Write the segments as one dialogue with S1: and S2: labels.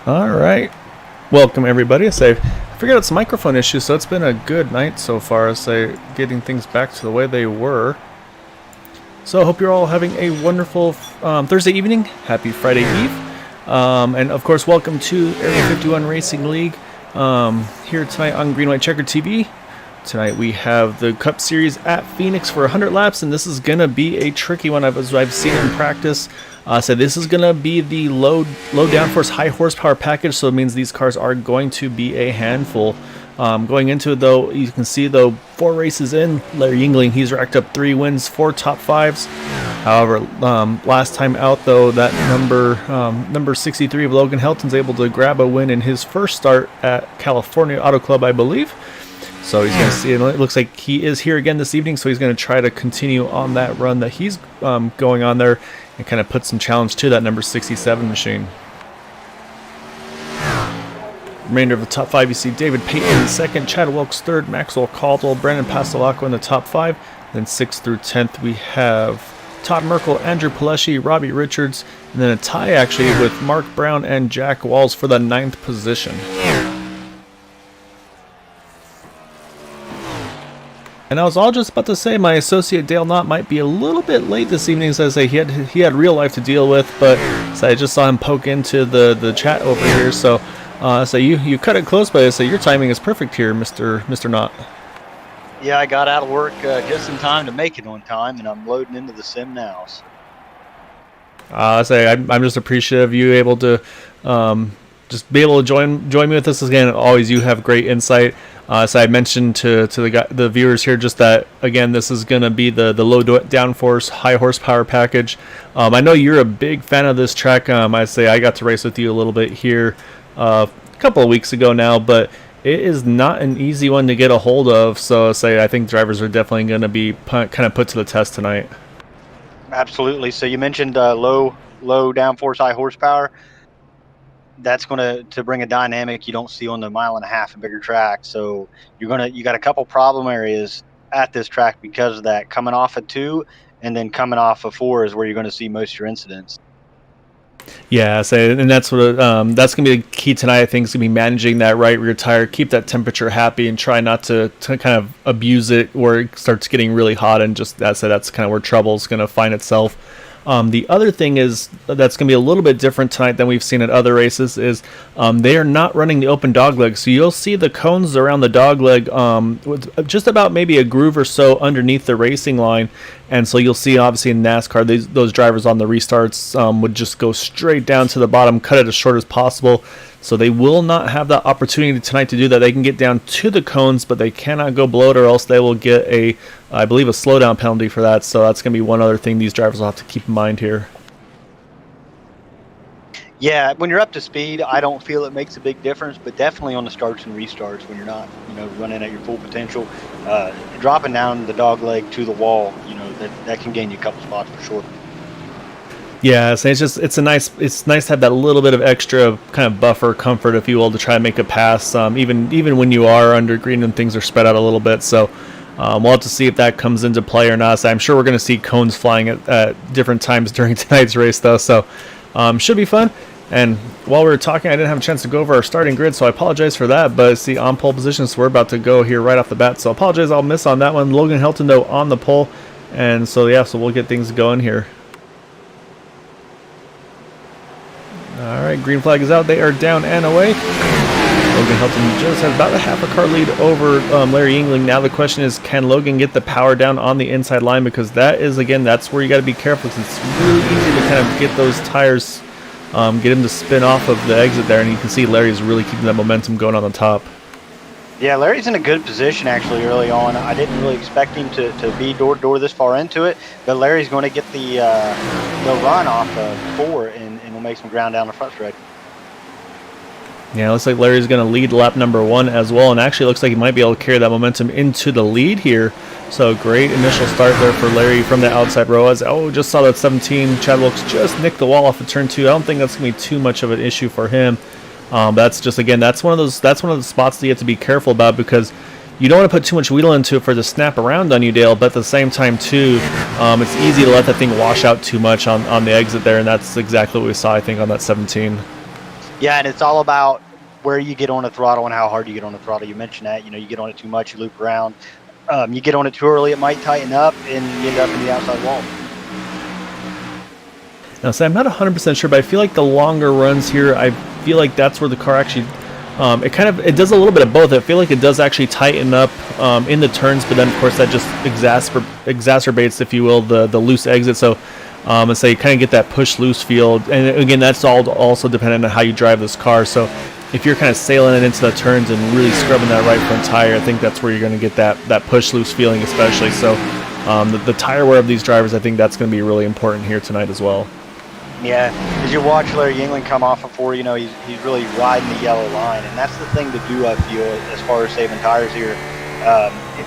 S1: All right. Welcome, everybody. I figured out some microphone issues, so it's been a good night so far. Getting things back to the way they were. So I hope you're all having a wonderful Thursday evening. Happy Friday Eve. And of course, welcome to Area 51 Racing League here tonight on Green White Checker TV. Tonight we have the Cup Series at Phoenix for 100 laps, and this is going to be a tricky one as I've seen in practice. So this is going to be the low downforce, high horsepower package, so it means these cars are going to be a handful. Going into it, though, you can see, 4 races in, Larry Yingling, he's racked up 3 wins, 4 top 5s. However, last time out, though, that number 63 of Logan Helton's able to grab a win in his first start at California Auto Club, I believe. So he's going to see, and it looks like he is here again this evening, so he's going to try to continue on that run that he's going on there and kind of put some challenge to that number 67 machine. Remainder of the top 5, you see David Payton in second, Chad Wilkes third, Maxwell Caldwell, Brandon Pastelacqua in the top 5. Then 6th through 10th, we have Todd Merkel, Andrew Pileshi, Robbie Richards, and then a tie actually with Mark Brown and Jack Walls for the 9th position. And I was all just about to say my associate Dale Knott might be a little bit late this evening, so I say he had real life to deal with, but so I just saw him poke into the chat over here. So you cut it close, but I say your timing is perfect here, Mr. Knott.
S2: Yeah, I got out of work just in time to make it on time, and I'm loading into the sim now. So.
S1: I'm just appreciative of you able to just be able to join me with this again. Always, you have great insight. So I mentioned to the viewers here just that, again, this is going to be the low downforce, high horsepower package. I know you're a big fan of this track. I got to race with you a little bit here a couple of weeks ago now, but it is not an easy one to get a hold of. So I think drivers are definitely going to be kind of put to the test tonight.
S2: Absolutely. So you mentioned low downforce, high horsepower. That's going to bring a dynamic you don't see on the 1.5 mile and bigger track. So you got a couple problem areas at this track because of that. Coming off of 2 and then coming off of 4 is where you're going to see most of your incidents.
S1: Yeah, and that's what that's gonna be the key tonight. I think is gonna be managing that right rear tire, keep that temperature happy, and try not to kind of abuse it where it starts getting really hot, and just that's kind of where trouble is gonna find itself. The other thing is that's going to be a little bit different tonight than we've seen at other races is they are not running the open dogleg. So you'll see the cones around the dogleg with just about maybe a groove or so underneath the racing line. And so you'll see, obviously, in NASCAR, those drivers on the restarts would just go straight down to the bottom, cut it as short as possible. So they will not have that opportunity tonight to do that. They can get down to the cones, but they cannot go below it, or else they will get I believe, a slowdown penalty for that. So that's going to be one other thing these drivers will have to keep in mind here.
S2: Yeah, when you're up to speed, I don't feel it makes a big difference, but definitely on the starts and restarts when you're not, running at your full potential, dropping down the dog leg to the wall, that can gain you a couple spots for sure.
S1: Yeah, so it's nice to have that little bit of extra kind of buffer comfort, if you will, to try and make a pass, even when you are under green and things are spread out a little bit. So we'll have to see if that comes into play or not. So I'm sure we're going to see cones flying at different times during tonight's race, though. So should be fun. And while we were talking, I didn't have a chance to go over our starting grid, so I apologize for that. But see, on pole position, so we're about to go here right off the bat. So I apologize, I'll miss on that one. Logan Helton, though, on the pole. And so we'll get things going here. All right, green flag is out. They are down and away. Logan Helton just has about a half a car lead over Larry Yingling. Now the question is, can Logan get the power down on the inside line? Because that's where you got to be careful, because it's really easy to kind of get those tires, get him to spin off of the exit there. And you can see Larry's really keeping that momentum going on the top.
S2: Yeah, Larry's in a good position actually early on. I didn't really expect him to be door to door this far into it, but Larry's going to get the run off of 4 and will make some ground down the front stretch.
S1: Yeah, it looks like Larry's going to lead lap number 1 as well, and actually looks like he might be able to carry that momentum into the lead here. So great initial start there for Larry from the outside row. Just saw that 17, Chad Wilkes just nicked the wall off of turn 2. I don't think that's going to be too much of an issue for him. That's just, again, that's one of the spots that you have to be careful about, because you don't want to put too much wheel into it for it to snap around on you, Dale, but at the same time, too, it's easy to let that thing wash out too much on the exit there, and that's exactly what we saw, I think, on that 17.
S2: Yeah, and it's all about where you get on the throttle and how hard you get on the throttle. You mentioned that, you get on it too much, you loop around. You get on it too early, it might tighten up, and you end up in the outside wall.
S1: Now, so I'm not 100% sure, but I feel like the longer runs here, I feel like that's where the car actually, it does a little bit of both. I feel like it does actually tighten up in the turns, but then of course that just exacerbates, if you will, the loose exit. So, and so you kind of get that push loose feel. And again, that's all also dependent on how you drive this car. So if you're kind of sailing it into the turns and really scrubbing that right front tire, I think that's where you're going to get that push loose feeling, especially. So the tire wear of these drivers, I think that's going to be really important here tonight as well.
S2: Yeah, as you watch Larry Yingling come off before, he's really riding the yellow line, and that's the thing to do, I feel, as far as saving tires here.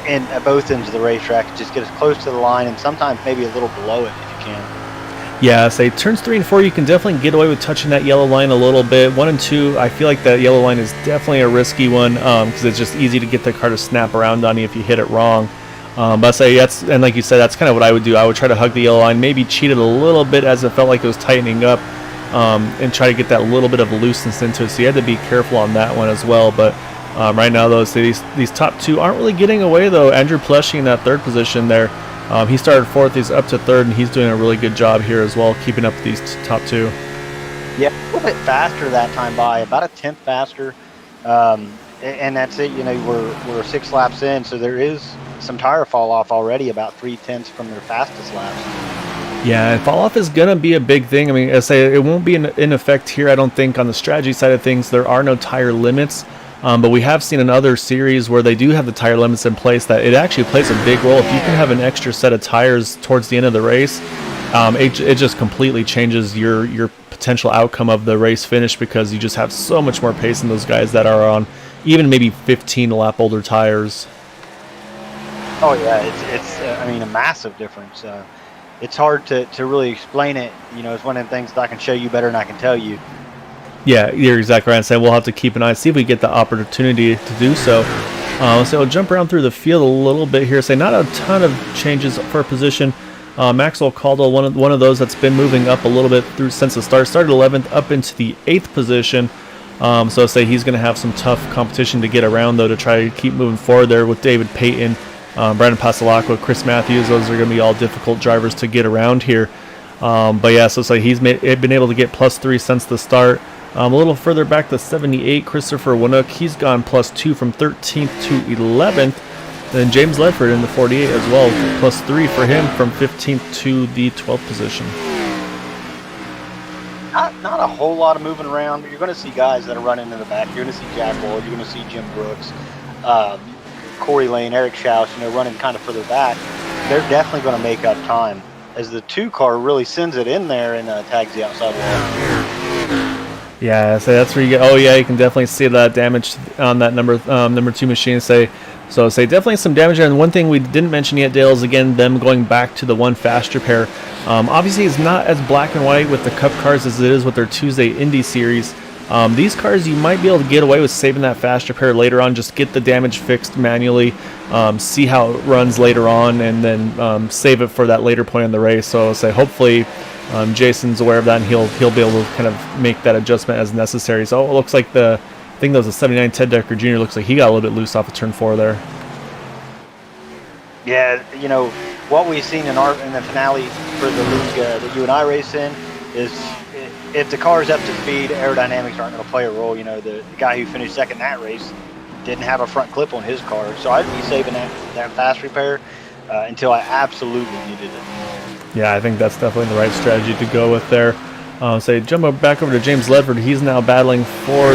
S2: And at both ends of the racetrack, just get as close to the line, and sometimes maybe a little below it if you can.
S1: Yeah, say turns 3 and 4, you can definitely get away with touching that yellow line a little bit. 1 and 2, I feel like that yellow line is definitely a risky one because it's just easy to get the car to snap around on you if you hit it wrong. But I say and like you said, that's kind of what I would do. I would try to hug the yellow line, maybe cheat it a little bit as it felt like it was tightening up, and try to get that little bit of looseness into it. So you had to be careful on that one as well. But right now, though, so these top two aren't really getting away, though. Andrew Pleshy in that third position there. He started fourth, he's up to third, and he's doing a really good job here as well, keeping up with these top two.
S2: Yeah, a little bit faster that time by, about a tenth faster. And that's it, we're 6 laps in, so there is some tire fall off already, about 3/10 from their fastest laps.
S1: Yeah, and fall off is gonna be a big thing. I mean, I say it won't be in effect here, I don't think. On the strategy side of things, there are no tire limits, but we have seen in other series where they do have the tire limits in place that it actually plays a big role. If you can have an extra set of tires towards the end of the race, it just completely changes your potential outcome of the race finish, because you just have so much more pace than those guys that are on even maybe 15 lap older tires.
S2: Oh yeah, it's a massive difference. It's hard to really explain it. It's one of the things that I can show you better than I can tell you.
S1: Yeah, you're exactly right. So we'll have to keep an eye, see if we get the opportunity to do so. So we'll jump around through the field a little bit here. Say not a ton of changes for position. Maxwell Caldwell, one of those that's been moving up a little bit through since the start. Started 11th, up into the 8th position. So say he's going to have some tough competition to get around, though, to try to keep moving forward there with David Payton, Brandon Pasalacqua, Chris Matthews. Those are going to be all difficult drivers to get around here. But yeah, so say he's been able to get +3 since the start. A little further back to 78, Christopher Winook. He's gone +2 from 13th to 11th. Then James Ledford in the 48 as well, +3 for him from 15th to the 12th position.
S2: Not a whole lot of moving around. You're going to see guys that are running in the back. You're going to see Jack Ward. You're going to see Jim Brooks, Corey Lane, Eric Schaus, running kind of further back. They're definitely going to make up time as the 2 car really sends it in there and tags the outside wall.
S1: Yeah, so that's where you get. Oh yeah, you can definitely see that damage on that number 2 machine. Say definitely some damage there. And one thing we didn't mention yet, Dale, is again them going back to the one faster pair. Obviously, it's not as black and white with the Cup cars as it is with their Tuesday Indy Series. These cars, you might be able to get away with saving that faster pair later on. Just get the damage fixed manually, see how it runs later on, and then save it for that later point in the race. So hopefully Jason's aware of that, and he'll be able to kind of make that adjustment as necessary. So it looks like I think that was a 79 Ted Decker Jr. Looks like he got a little bit loose off of turn 4 there.
S2: Yeah, what we've seen in the finale for the league that you and I race in is if the car's up to speed, aerodynamics aren't going to play a role. The guy who finished second in that race didn't have a front clip on his car, so I'd be saving that fast repair until I absolutely needed it.
S1: Yeah, I think that's definitely the right strategy to go with there. Jump back over to James Ledford. He's now battling for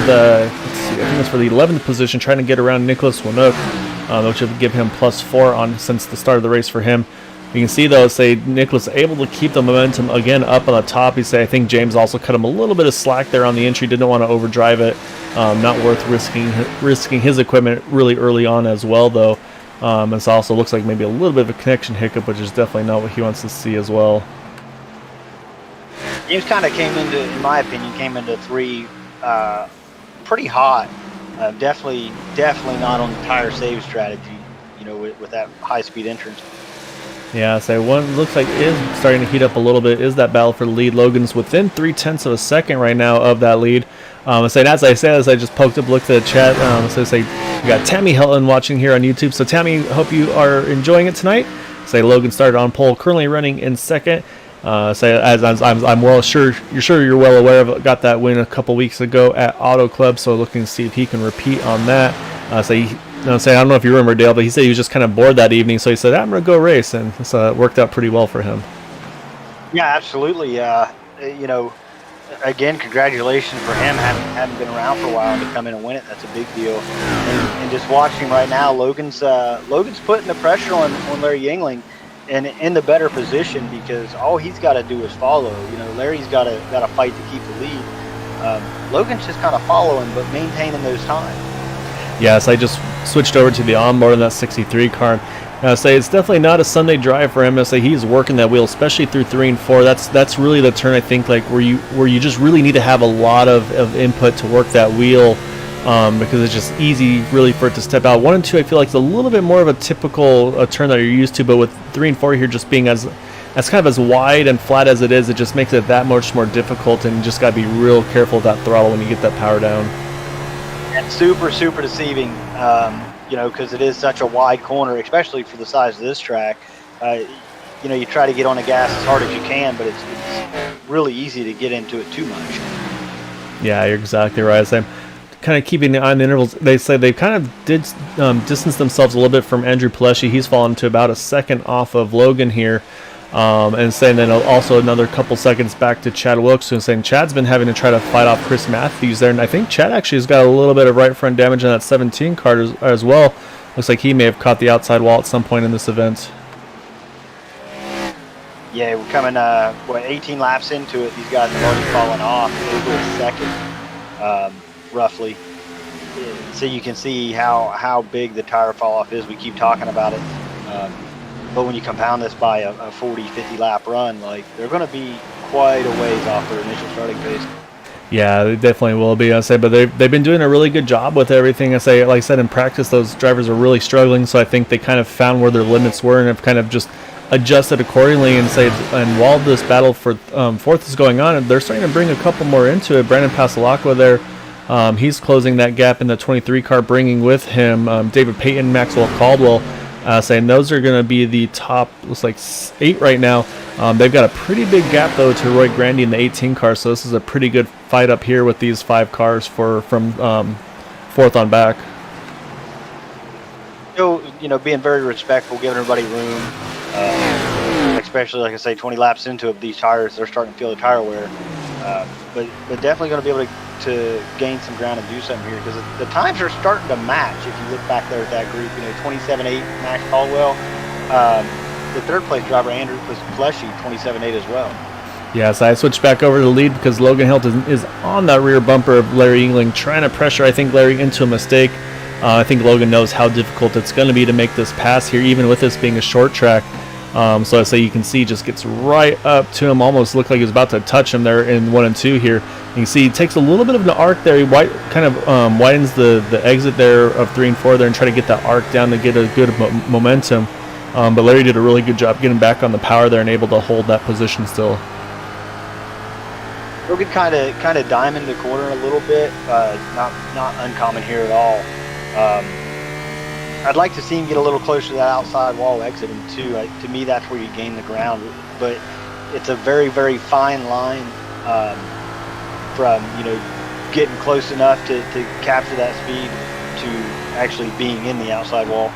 S1: I think it's for the 11th position, trying to get around Nicholas Winook, which would give him +4 since the start of the race for him. You can see, though, Nicholas able to keep the momentum again up on the top. I think James also cut him a little bit of slack there on the entry. Didn't want to overdrive it. Not worth risking his equipment really early on as well, though. It also looks like maybe a little bit of a connection hiccup, which is definitely not what he wants to see as well.
S2: James kind of in my opinion, came into 3 pretty hot. Definitely not on the tire save strategy, with that high-speed entrance.
S1: Yeah, so one looks like is starting to heat up a little bit. Is that battle for the lead? Logan's within 0.3 of a second right now of that lead. So as I said, as I just poked up, looked at the chat. So say we got Tammy Hilton watching here on YouTube. So Tammy, hope you are enjoying it tonight. Say Logan started on pole, currently running in second. Say as I'm well sure you're well aware of it, got that win a couple weeks ago at Auto Club. So looking to see if he can repeat on that. I don't know if you remember, Dale, but he said he was just kind of bored that evening, so he said, I'm going to go race, and so it worked out pretty well for him.
S2: Yeah, absolutely. You know, again, congratulations for him having been around for a while and to come in and win it. That's a big deal. And just watching right now, Logan's putting the pressure on Larry Yingling and in the better position because all he's got to do is follow. You know, Larry's got to fight to keep the lead. Logan's just kind of following but maintaining those times.
S1: Yes, I just switched over to the onboard in that 63 car. Say it's definitely not a Sunday drive for him. I say he's working that wheel, especially through 3 and 4. That's really the turn I think like where you just really need to have a lot of input to work that wheel because it's just easy really for it to step out. 1 and 2 I feel like it's a little bit more of a typical turn that you're used to, but with 3 and 4 here just being as kind of as wide and flat as it is, it just makes it that much more difficult, and you just got to be real careful with that throttle when you get that power down.
S2: And super deceiving, you know, because it is such a wide corner, especially for the size of this track. You know, you try to get on the gas as hard as you can, but it's really easy to get into it too much.
S1: Yeah, you're exactly right. I'm kind of keeping the eye on the intervals. They say they kind of did distance themselves a little bit from Andrew Pileshi. He's fallen to about a second off of Logan here. And saying then also another couple seconds back to Chad Wilkes, who's saying Chad's been having to try to fight off Chris Matthews there, and I think Chad actually has got a little bit of right front damage on that 17 car as well. Looks like he may have caught the outside wall at some point in this event.
S2: Yeah, we're coming 18 laps into it. These guys have already fallen off over a second, roughly. So you can see how big the tire fall off is. We keep talking about it. But when you compound this by a 40-50 lap run, like they're going to be quite a ways off their initial starting pace.
S1: Yeah, they definitely will be. I say, but they've been doing a really good job with everything. I say, like I said, in practice, those drivers are really struggling. So I think they kind of found where their limits were and have kind of just adjusted accordingly. And and while this battle for fourth is going on, they're starting to bring a couple more into it. Brandon Pasalacqua there, he's closing that gap in the 23 car, bringing with him David Payton, Maxwell Caldwell. Saying those are going to be the top, looks like 8 right now. They've got a pretty big gap though to Roy Grandy in the 18 car, so this is a pretty good fight up here with these 5 cars from fourth on back.
S2: Still, you know, being very respectful, giving everybody room, especially like I say, 20 laps into it, these tires, they're starting to feel the tire wear. But definitely going to be able to gain some ground and do something here because the times are starting to match. If you look back there at that group, you know, 27.8 Max Caldwell, the third place driver Andrew Pileshi 27.8 as well.
S1: Yeah, so I switched back over to the lead because Logan Hilton is on that rear bumper of Larry Yingling, trying to pressure, I think, Larry into a mistake. I think Logan knows how difficult it's going to be to make this pass here, even with this being a short track. So I say you can see just gets right up to him, almost looked like he was about to touch him there in 1 and 2 here. You can see he takes a little bit of an arc there. He kind of widens the exit there of 3 and 4 there and try to get that arc down to get a good momentum. But Larry did a really good job getting back on the power there and able to hold that position still.
S2: Logan kind of diamond the corner a little bit, not uncommon here at all. I'd like to see him get a little closer to that outside wall exiting too. To me, that's where you gain the ground. But it's a very, very fine line from, you know, getting close enough to capture that speed to actually being in the outside wall.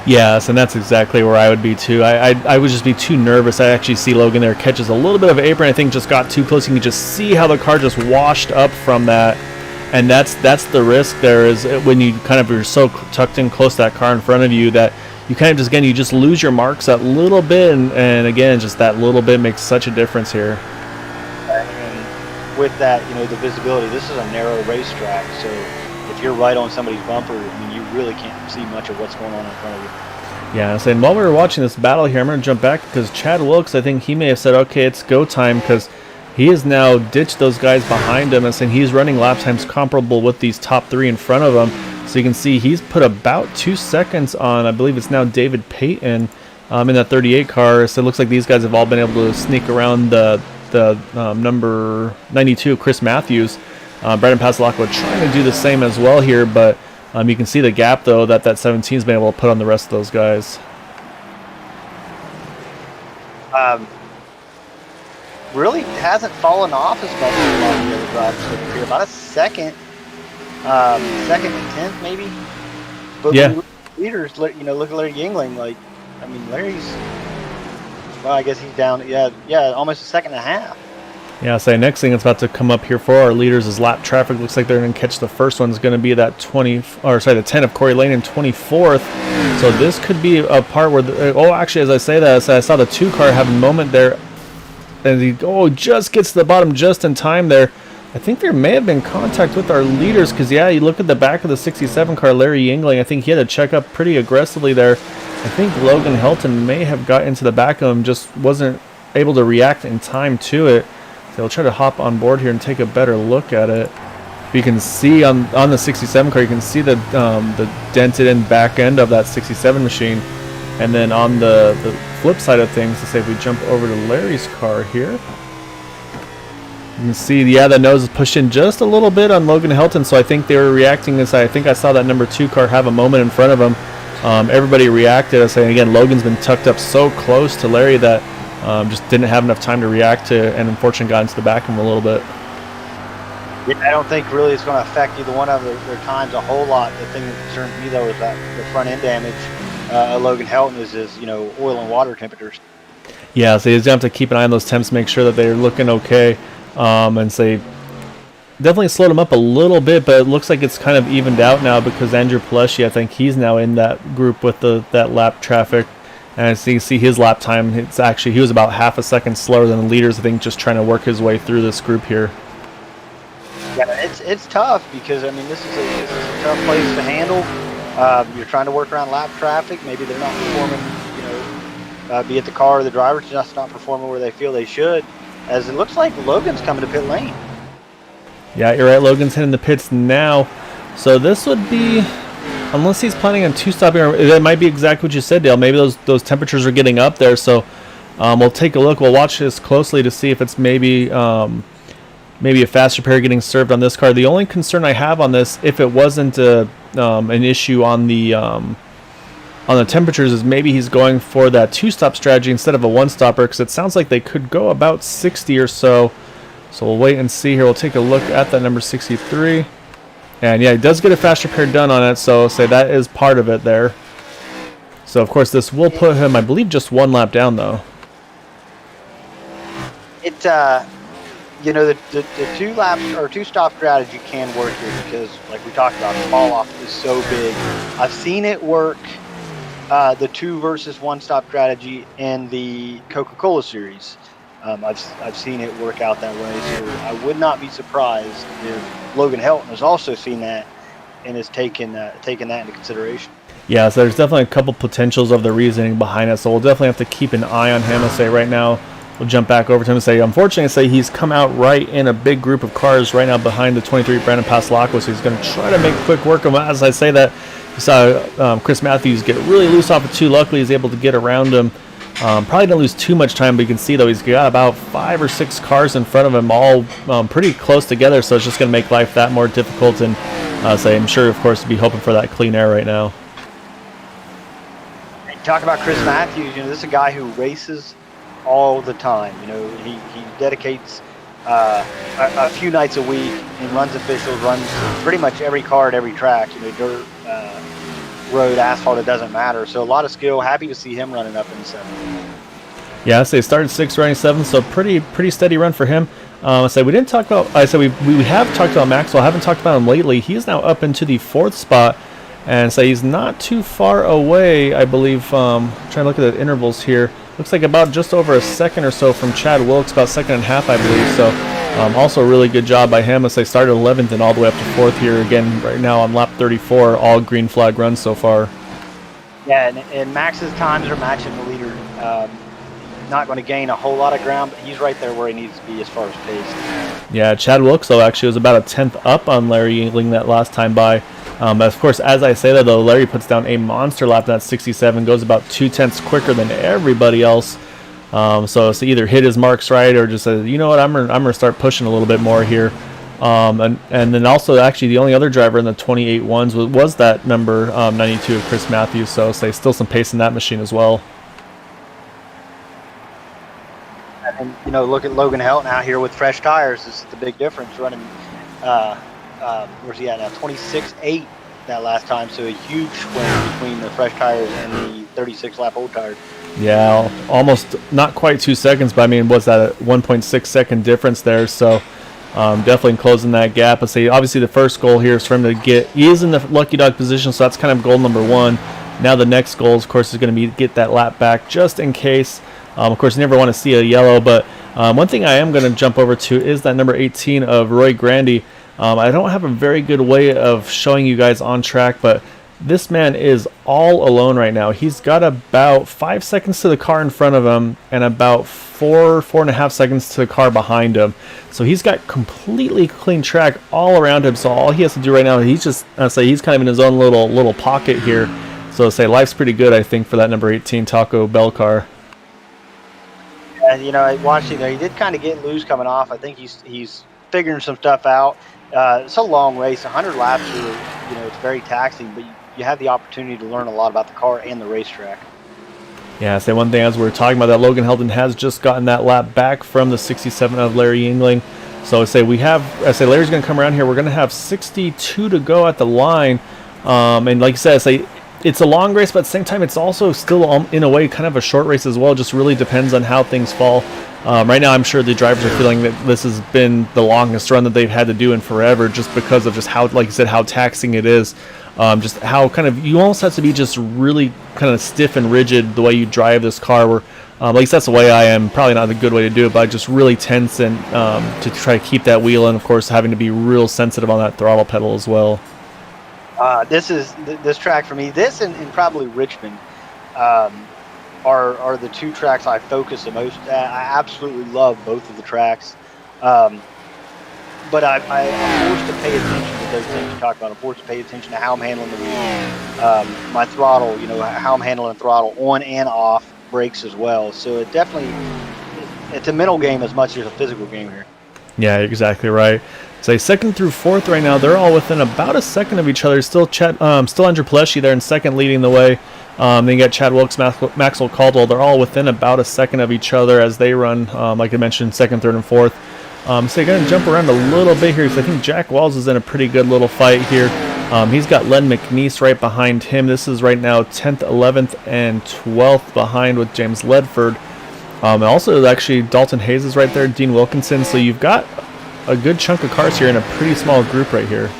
S1: Yes, and that's exactly where I would be too. I would just be too nervous. I actually see Logan there catches a little bit of apron. I think just got too close. You can just see how the car just washed up from that. And that's the risk there is when you kind of are so tucked in close to that car in front of you that you kind of just, again, you just lose your marks that little bit. And again, just that little bit makes such a difference here.
S2: And with that, you know, the visibility, this is a narrow racetrack. So if you're right on somebody's bumper, I mean, you really can't see much of what's going on in front of you.
S1: Yeah, and while we were watching this battle here, I'm going to jump back because Chad Wilkes, I think he may have said, okay, it's go time because he has now ditched those guys behind him and saying he's running lap times comparable with these top 3 in front of him. So you can see he's put about 2 seconds on, I believe it's now David Payton. in that 38 car. So it looks like these guys have all been able to sneak around the number 92, Chris Matthews. Brandon Pasalacqua trying to do the same as well here, but you can see the gap, though, that 17's been able to put on the rest of those guys.
S2: Really hasn't fallen off as much as a lot of the other drivers here. About a second and 10th maybe. But
S1: yeah.
S2: when you look at leaders, you know, look at Larry Yingling. Like, I mean, Larry's, well, I guess he's down. Yeah, almost a second and a half.
S1: Yeah, say next thing that's about to come up here for our leaders is lap traffic. Looks like they're going to catch the first one. Is going to be that the 10 of Corey Lane in 24th. So this could be a part where actually, as I say that, I saw the 2 car have a moment there, and he just gets to the bottom just in time there. I think there may have been contact with our leaders because, yeah, you look at the back of the 67 car, Larry Yingling. I think he had to check up pretty aggressively there. I think Logan Helton may have got into the back of him, just wasn't able to react in time to it. So I'll try to hop on board here and take a better look at it. You can see on the 67 car, you can see the dented in back end of that 67 machine. And then on the flip side of things, let's say if we jump over to Larry's car here, you can see, yeah, the nose is pushed in just a little bit on Logan Helton. So I think they were reacting as I think I saw that number 2 car have a moment in front of him. Everybody reacted. I say again, Logan's been tucked up so close to Larry that just didn't have enough time to react to, and unfortunately got into the back of him a little bit.
S2: Yeah, I don't think really it's going to affect either one of their times a whole lot. The thing that concerns me though is that the front end damage Logan Helton is his, you know, oil and water temperatures.
S1: Yeah, so he's going to have to keep an eye on those temps, make sure that they're looking okay, and say definitely slowed him up a little bit, but it looks like it's kind of evened out now because Andrew Palesci, I think he's now in that group with that lap traffic. And so you see his lap time, it's actually, he was about half a second slower than the leaders, I think, just trying to work his way through this group here.
S2: Yeah, it's tough because, I mean, this is a tough place to handle. You're trying to work around lap traffic. Maybe they're not performing, you know, be it the car or the driver, just not performing where they feel they should. As it looks like Logan's coming to pit lane.
S1: Yeah, you're right. Logan's hitting the pits now. So this would be, unless he's planning on two-stopping, it might be exactly what you said, Dale. Maybe those temperatures are getting up there. So we'll take a look. We'll watch this closely to see if it's maybe a fast repair getting served on this car. The only concern I have on this, if it wasn't an issue on the temperatures, is maybe he's going for that two-stop strategy instead of a one-stopper, because it sounds like they could go about 60 or so. So we'll wait and see here. We'll take a look at that number 63. And yeah, he does get a fast repair done on it, so say that is part of it there. So of course this will put him, I believe, just one lap down though.
S2: It you know, the two-lap or two-stop strategy can work here because, like we talked about, the fall off is so big. I've seen it work, the 2 versus 1 stop strategy in the Coca-Cola series. I've seen it work out that way, so I would not be surprised if Logan Helton has also seen that and has taken that into consideration.
S1: Yeah, so there's definitely a couple potentials of the reasoning behind it, so we'll definitely have to keep an eye on him. I say right now, we'll jump back over to him and say, unfortunately, I say he's come out right in a big group of cars right now behind the 23 Brandon Pasalacqua, so he's going to try to make quick work of him. As I say that, you saw Chris Matthews get really loose off of 2. Luckily, he's able to get around him. Probably didn't lose too much time, but you can see, though, he's got about 5 or 6 cars in front of him, all pretty close together, so it's just going to make life that more difficult. And say, I'm sure, of course, to be hoping for that clean air right now.
S2: Talk about Chris Matthews. You know, this is a guy who races all the time. You know, he dedicates a few nights a week and runs officials, runs pretty much every car at every track. You know, dirt, road, asphalt, it doesn't matter. So a lot of skill. Happy to see him running up in the 7th.
S1: Yeah, so he started 6th, running 7th, so pretty steady run for him. I said we didn't talk about. I said we have talked about Maxwell. Haven't talked about him lately. He's now up into the 4th spot, and so he's not too far away. I believe. Trying to look at the intervals here. Looks like about just over a second or so from Chad Wilkes, about 2.5 seconds, I believe. So also a really good job by him as they started 11th and all the way up to 4th here. Again, right now on lap 34, all green flag runs so far.
S2: Yeah, and Max's times are matching the leader. Not going to gain a whole lot of ground, but he's right there where he needs to be as far as pace.
S1: Yeah, Chad Wilkes, though, actually was about a 10th up on Larry Yingling that last time by. But of course, as I say that, though, Larry puts down a monster lap. That 67 goes about 2/10 quicker than everybody else. So either hit his marks right or just says, you know what, I'm gonna start pushing a little bit more here. And then also actually the only other driver in the 28 ones was that number 92 of Chris Matthews. So say still some pace in that machine as well.
S2: And look at Logan Helton out here with fresh tires. This is the big difference, running. Where's he at now? 26.8 that last time. So a huge swing between the fresh tires and the 36 lap old tires.
S1: Yeah, almost not quite 2 seconds, but I mean, what's that, a 1.6 second difference there? So definitely closing that gap. Let's say obviously the first goal here is for him to get. He is in the lucky dog position, so that's kind of goal number one. Now the next goal, of course, is going to be get that lap back just in case. Of course, you never want to see a yellow, but one thing I am going to jump over to is that number 18 of Roy Grandy. I don't have a very good way of showing you guys on track, but this man is all alone right now. He's got about 5 seconds to the car in front of him and about 4.5 seconds to the car behind him. So he's got completely clean track all around him. So all he has to do right now, he's just he's kind of in his own little pocket here. So say life's pretty good, I think, for that number 18 Taco Bell car.
S2: Watching there, he did kind of get loose coming off. I think he's figuring some stuff out. It's a long race, 100 laps. It's very taxing, but you have the opportunity to learn a lot about the car and the racetrack.
S1: Yeah, say one thing as we were talking about that, Logan Helton has just gotten that lap back from the 67 of Larry Yingling. So Larry's going to come around here. We're going to have 62 to go at the line. And like I said, it's a long race, but at the same time, it's also still, in a way, kind of a short race as well. Just really depends on how things fall. Right now, I'm sure the drivers are feeling that this has been the longest run that they've had to do in forever, just because of just how, like you said, how taxing it is. Just how kind of you almost have to be just really kind of stiff and rigid the way you drive this car. Where at least that's the way I am. Probably not a good way to do it, but just really tense and to try to keep that wheel, and of course having to be real sensitive on that throttle pedal as well.
S2: This track for me, this and probably Richmond, are the two tracks I focus the most at. I absolutely love both of the tracks, but I'm forced to pay attention to those things you talked about. I'm forced to pay attention to how I'm handling the wheel, my throttle, how I'm handling the throttle on and off, brakes as well. So it's a mental game as much as a physical game here.
S1: Yeah, exactly right. So second through fourth right now, they're all within about a second of each other. Still Andrew Paleschi there in second, leading the way. Then you got Chad Wilkes, Maxwell Caldwell. They're all within about a second of each other as they run, like I mentioned, second, third, and fourth. So you're going to jump around a little bit here, because I think Jack Wells is in a pretty good little fight here. He's got Len McNeese right behind him. This is right now 10th, 11th, and 12th behind with James Ledford. And also, actually, Dalton Hayes is right there, Dean Wilkinson. So you've got a good chunk of cars here in a pretty small group right here.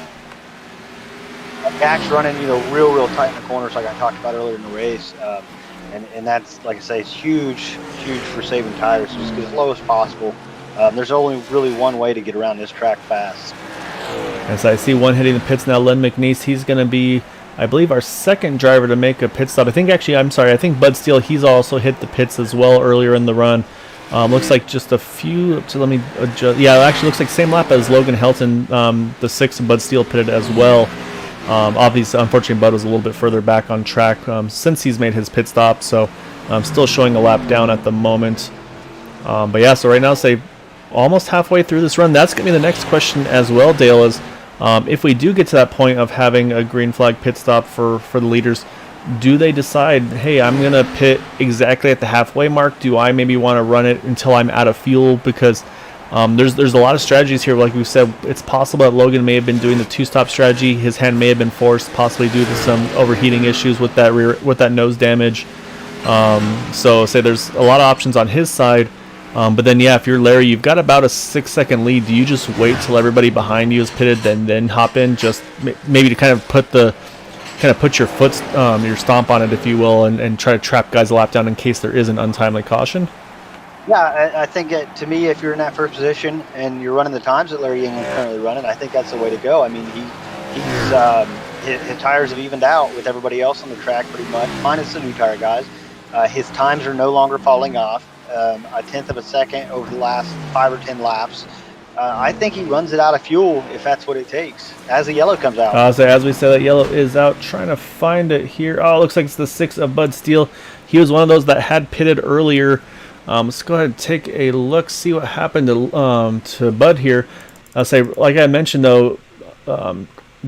S2: Jack's running, real tight in the corners, like I talked about earlier in the race, and that's, like I say, it's huge for saving tires. Just get as low as possible. There's only really one way to get around this track fast.
S1: As I see one hitting the pits now, Len McNeese. He's going to be, I believe, our second driver to make a pit stop. I think Bud Steele, he's also hit the pits as well earlier in the run. Looks like just a few. So let me adjust. Yeah, it actually looks like same lap as Logan Helton, the 6th, and Bud Steele pitted as well. Obviously, unfortunately, Bud was a little bit further back on track since he's made his pit stop. So still showing a lap down at the moment. But yeah, so right now, almost halfway through this run. That's going to be the next question as well, Dale, is if we do get to that point of having a green flag pit stop for the leaders, do they decide, hey, I'm going to pit exactly at the halfway mark? Do I maybe want to run it until I'm out of fuel? Because there's a lot of strategies here. Like we said, it's possible that Logan may have been doing the two-stop strategy. His hand may have been forced, possibly due to some overheating issues with that nose damage. So there's a lot of options on his side. But then, yeah, if you're Larry, you've got about a 6-second lead. Do you just wait till everybody behind you is pitted, then hop in, just maybe to kind of put your your stomp on it, if you will, and try to trap guys a lap down in case there is an untimely caution?
S2: Yeah, I think to me, if you're in that first position and you're running the times that Larry Yingling is currently running, I think that's the way to go. I mean, his tires have evened out with everybody else on the track pretty much, minus the new tire guys. His times are no longer falling off. A tenth of a second over the last 5 or 10 laps. I think he runs it out of fuel if that's what it takes as the yellow comes out.
S1: So as we say, that yellow is out. Trying to find it here. Oh, it looks like it's the 6 of Bud Steele. He was one of those that had pitted earlier. Let's go ahead and take a look, see what happened to Bud here. I'll say, like I mentioned though,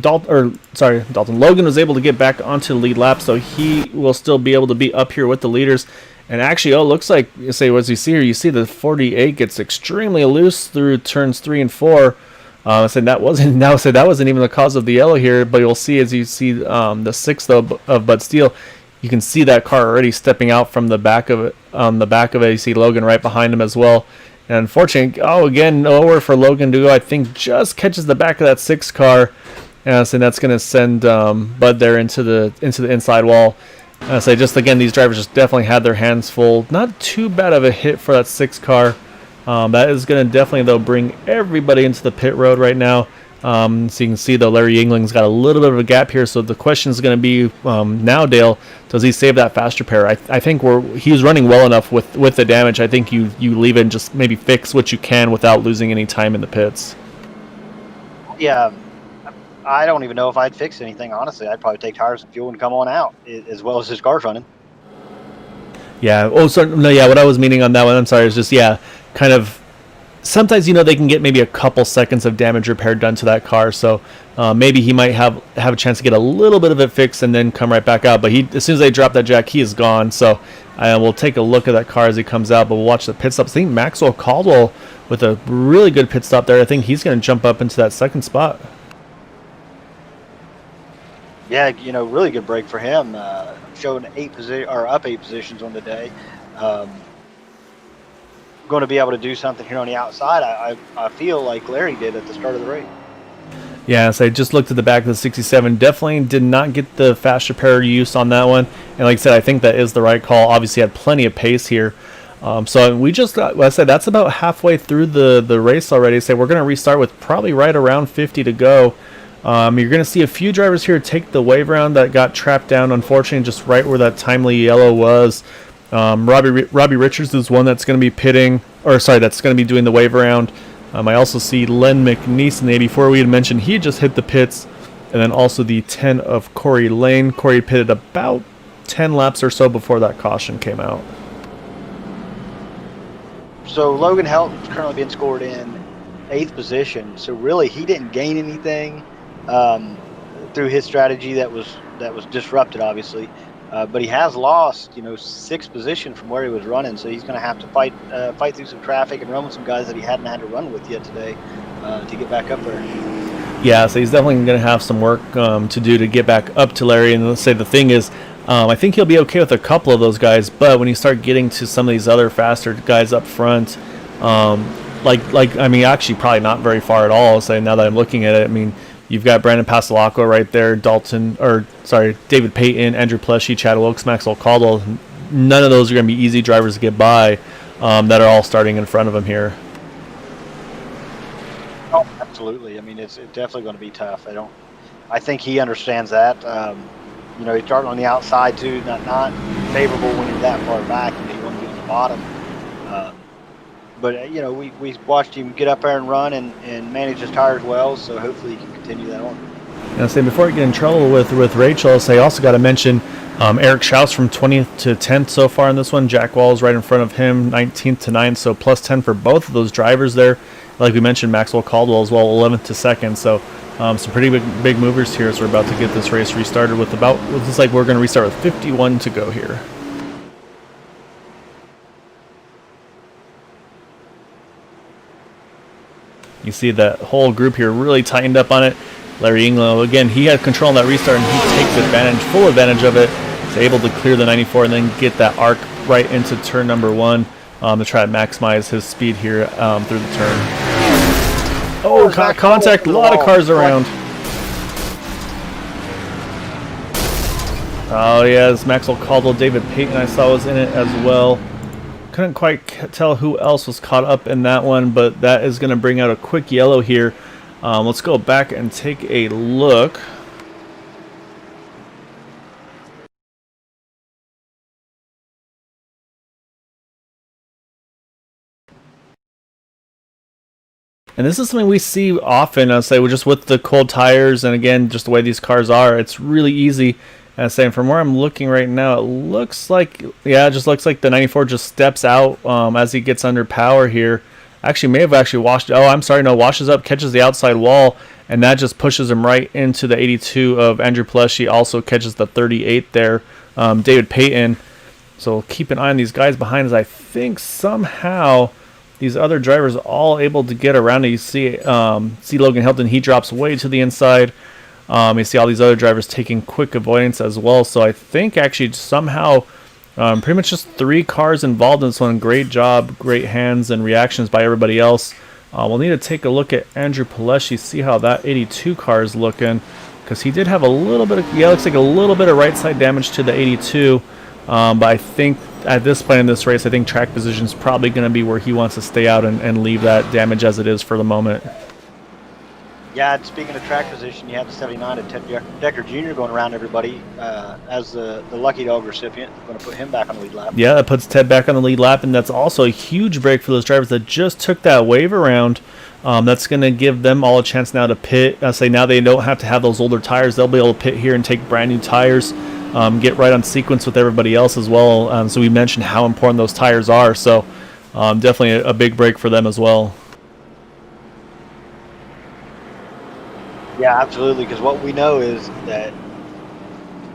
S1: Dalton Logan was able to get back onto the lead lap, so he will still be able to be up here with the leaders. And actually, it looks like, say, what you see here, you see the 48 gets extremely loose through turns 3 and 4. I said that wasn't even the cause of the yellow here, but you'll see as you see the 6 though of Bud Steele, you can see that car already stepping out from the back of it. On the back of it, you see Logan right behind him as well. And unfortunately, again, nowhere for Logan to go. I think just catches the back of that 6 car, and so that's going to send Bud there into the inside wall. So just again, these drivers just definitely had their hands full. Not too bad of a hit for that 6 car. That is going to definitely, though, bring everybody into the pit road right now. So you can see, though, Larry Yingling's got a little bit of a gap here. So the question is going to be now, Dale, does he save that fast repair? I think he's running well enough with the damage. I think you leave it and just maybe fix what you can without losing any time in the pits.
S2: Yeah, I don't even know if I'd fix anything, honestly. I'd probably take tires and fuel and come on out, as well as his car's running.
S1: Yeah. Oh, sorry. No, yeah, what I was meaning on that one, I'm sorry, is just, yeah, kind of, sometimes, they can get maybe a couple seconds of damage repair done to that car, so maybe he might have a chance to get a little bit of it fixed and then come right back out. But as soon as they drop that jack, he is gone. So we'll take a look at that car as he comes out, but we'll watch the pit stops. I think Maxwell Caldwell with a really good pit stop there. I think he's going to jump up into that second spot.
S2: Yeah, really good break for him. Showing up 8 positions on the day. Going to be able to do something here on the outside. I feel like Larry did at the start of the race.
S1: Yeah, so I just looked at the back of the 67. Definitely did not get the fast repair use on that one. And like I said, I think that is the right call. Obviously, had plenty of pace here. So we just got, like I said, that's about halfway through the race already. So we're going to restart with probably right around 50 to go. You're going to see a few drivers here take the wave round that got trapped down, unfortunately, just right where that timely yellow was. Robbie Richards is one that's going to be that's going to be doing the wave around. I also see Len McNeese in the 84 we had mentioned. He just hit the pits. And then also the 10 of Corey Lane. Corey pitted about 10 laps or so before that caution came out.
S2: So Logan Helton's currently being scored in 8th position. So really, he didn't gain anything through his strategy that was disrupted, obviously. But he has lost, 6th position from where he was running. So he's going to have to fight through some traffic and run with some guys that he hadn't had to run with yet today to get back up there.
S1: Yeah, so he's definitely going to have some work to do to get back up to Larry. And let's say the thing is, I think he'll be okay with a couple of those guys. But when you start getting to some of these other faster guys up front, actually probably not very far at all. So now that I'm looking at it, you've got Brandon Pastelacqua right there, David Payton, Andrew Pleshy, Chad Wilkes, Maxwell Caldwell. None of those are going to be easy drivers to get by that are all starting in front of him here.
S2: Oh, absolutely. It's definitely going to be tough. I think he understands that. He's starting on the outside too, not favorable when you're that far back. You want to be on the bottom. But we watched him get up there and run and manage his tires well, so hopefully he can continue that on.
S1: And say before I get in trouble with Rachel, I also got to mention Eric Schaus from 20th to 10th so far in this one. Jack Wall is right in front of him, 19th to 9th, so plus 10 for both of those drivers there. Like we mentioned, Maxwell Caldwell as well, 11th to 2nd. So some pretty big movers here as we're about to get this race restarted with looks like we're going to restart with 51 to go here. You see that whole group here really tightened up on it. Larry England, again, he had control on that restart, and he takes full advantage of it. He's able to clear the 94 and then get that arc right into turn number 1 to try to maximize his speed here through the turn. Oh, contact, a lot of cars around. Oh, yeah, it's Maxwell Caldwell. David Payton I saw was in it as well. Couldn't quite tell who else was caught up in that one, but that is going to bring out a quick yellow here. Let's go back and take a look. And this is something we see often, I'll say, just with the cold tires, and again, just the way these cars are, it's really easy. And saying from where I'm looking right now, it looks like, yeah, it just looks like the 94 just steps out as he gets under power here. Actually, may have actually washed, oh, I'm sorry, no, washes up, catches the outside wall, and that just pushes him right into the 82 of Andrew Pileshi. Also catches the 38 there, David Payton. So keep an eye on these guys behind, as I think somehow these other drivers all able to get around it. You see Logan Hilton, he drops way to the inside. You see all these other drivers taking quick avoidance as well. So I think actually somehow pretty much just 3 cars involved in this one. Great job, great hands and reactions by everybody else. We'll need to take a look at Andrew Pileshi, see how that 82 car is looking, because he did have a little bit of, looks like a little bit of right side damage to the 82. But I think at this point in this race, I think track position is probably going to be where he wants to stay out and leave that damage as it is for the moment.
S2: Yeah, and speaking of track position, you have the 79 of Ted Decker Jr. going around everybody as the Lucky Dog recipient. I'm going to put him back on the lead lap.
S1: Yeah, that puts Ted back on the lead lap, and that's also a huge break for those drivers that just took that wave around. That's going to give them all a chance now to pit. I say now they don't have to have those older tires. They'll be able to pit here and take brand new tires. Get right on sequence with everybody else as well. So we mentioned how important those tires are. So definitely a big break for them as well.
S2: Yeah, absolutely. Because what we know is that,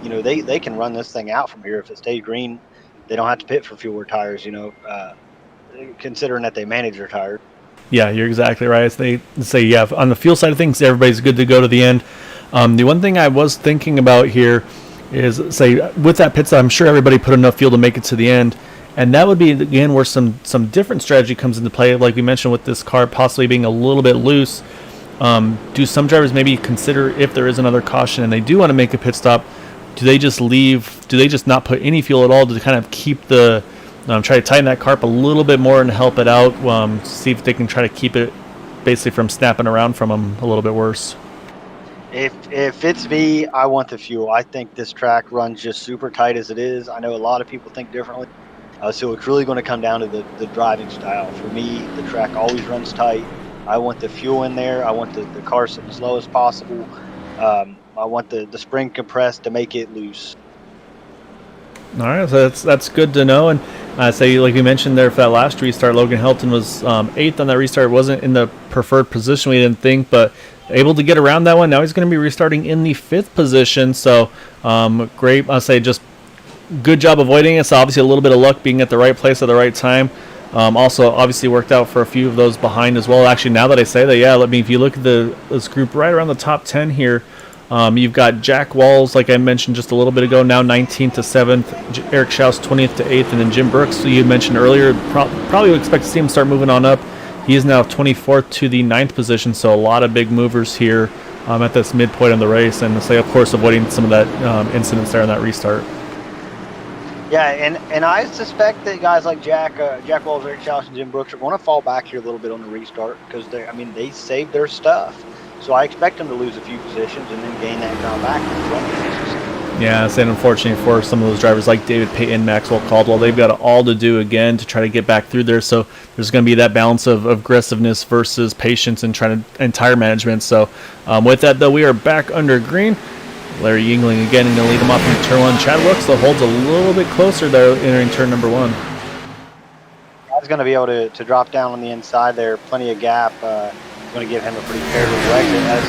S2: you know, they can run this thing out from here. If it stays green, they don't have to pit for fewer tires, you know, considering that they manage their tires.
S1: Yeah, you're exactly right. They say, yeah, on the fuel side of things, everybody's good to go to the end. The one thing I was thinking about here is, say, with that pit stop, I'm sure everybody put enough fuel to make it to the end. And that would be, again, where some different strategy comes into play. Like we mentioned with this car possibly being a little bit loose. Do some drivers maybe consider, if there is another caution and they do want to make a pit stop, do they just leave? Do they just not put any fuel at all to kind of keep the, try to tighten that car up a little bit more and help it out, see if they can try to keep it basically from snapping around from them a little bit worse?
S2: If it's me, I want the fuel. I think this track runs just super tight as it is. I know a lot of people think differently. So it's really going to come down to the driving style. For me, the track always runs tight. I want the fuel in there. I want the car sitting as slow as possible. I want the spring compressed to make it loose.
S1: All right, so that's good to know. And I say, like we mentioned there, for that last restart, Logan Helton was 8th on that restart. Wasn't in the preferred position, we didn't think, but able to get around that one. Now he's going to be restarting in the 5th position. So great. I say just good job avoiding it. So obviously a little bit of luck being at the right place at the right time. Also, obviously worked out for a few of those behind as well. Actually, now that I say that, yeah, I mean, if you look at this group right around the top 10 here, you've got Jack Walls, like I mentioned just a little bit ago, now 19th to 7th. Eric Schaus, 20th to 8th. And then Jim Brooks, who you mentioned earlier, probably would expect to see him start moving on up. He is now 24th to the 9th position, so a lot of big movers here at this midpoint of the race. And say, of course, avoiding some of that incidents there in that restart.
S2: Yeah, and I suspect that guys like Jack Walls, Eric Schaus, and Jim Brooks are going to fall back here a little bit on the restart because they saved their stuff. So I expect them to lose a few positions and then gain that ground back.
S1: Yeah, and unfortunately for some of those drivers like David Payton, Maxwell Caldwell, they've got all to do again to try to get back through there. So there's going to be that balance of aggressiveness versus patience and tire management. So with that, though, we are back under green. Larry Yingling again going to lead him off in turn 1. Chad Wilkes, though, holds a little bit closer, though, entering turn number 1.
S2: He's going to be able to drop down on the inside there. Plenty of gap. Going to give him a pretty favorable exit as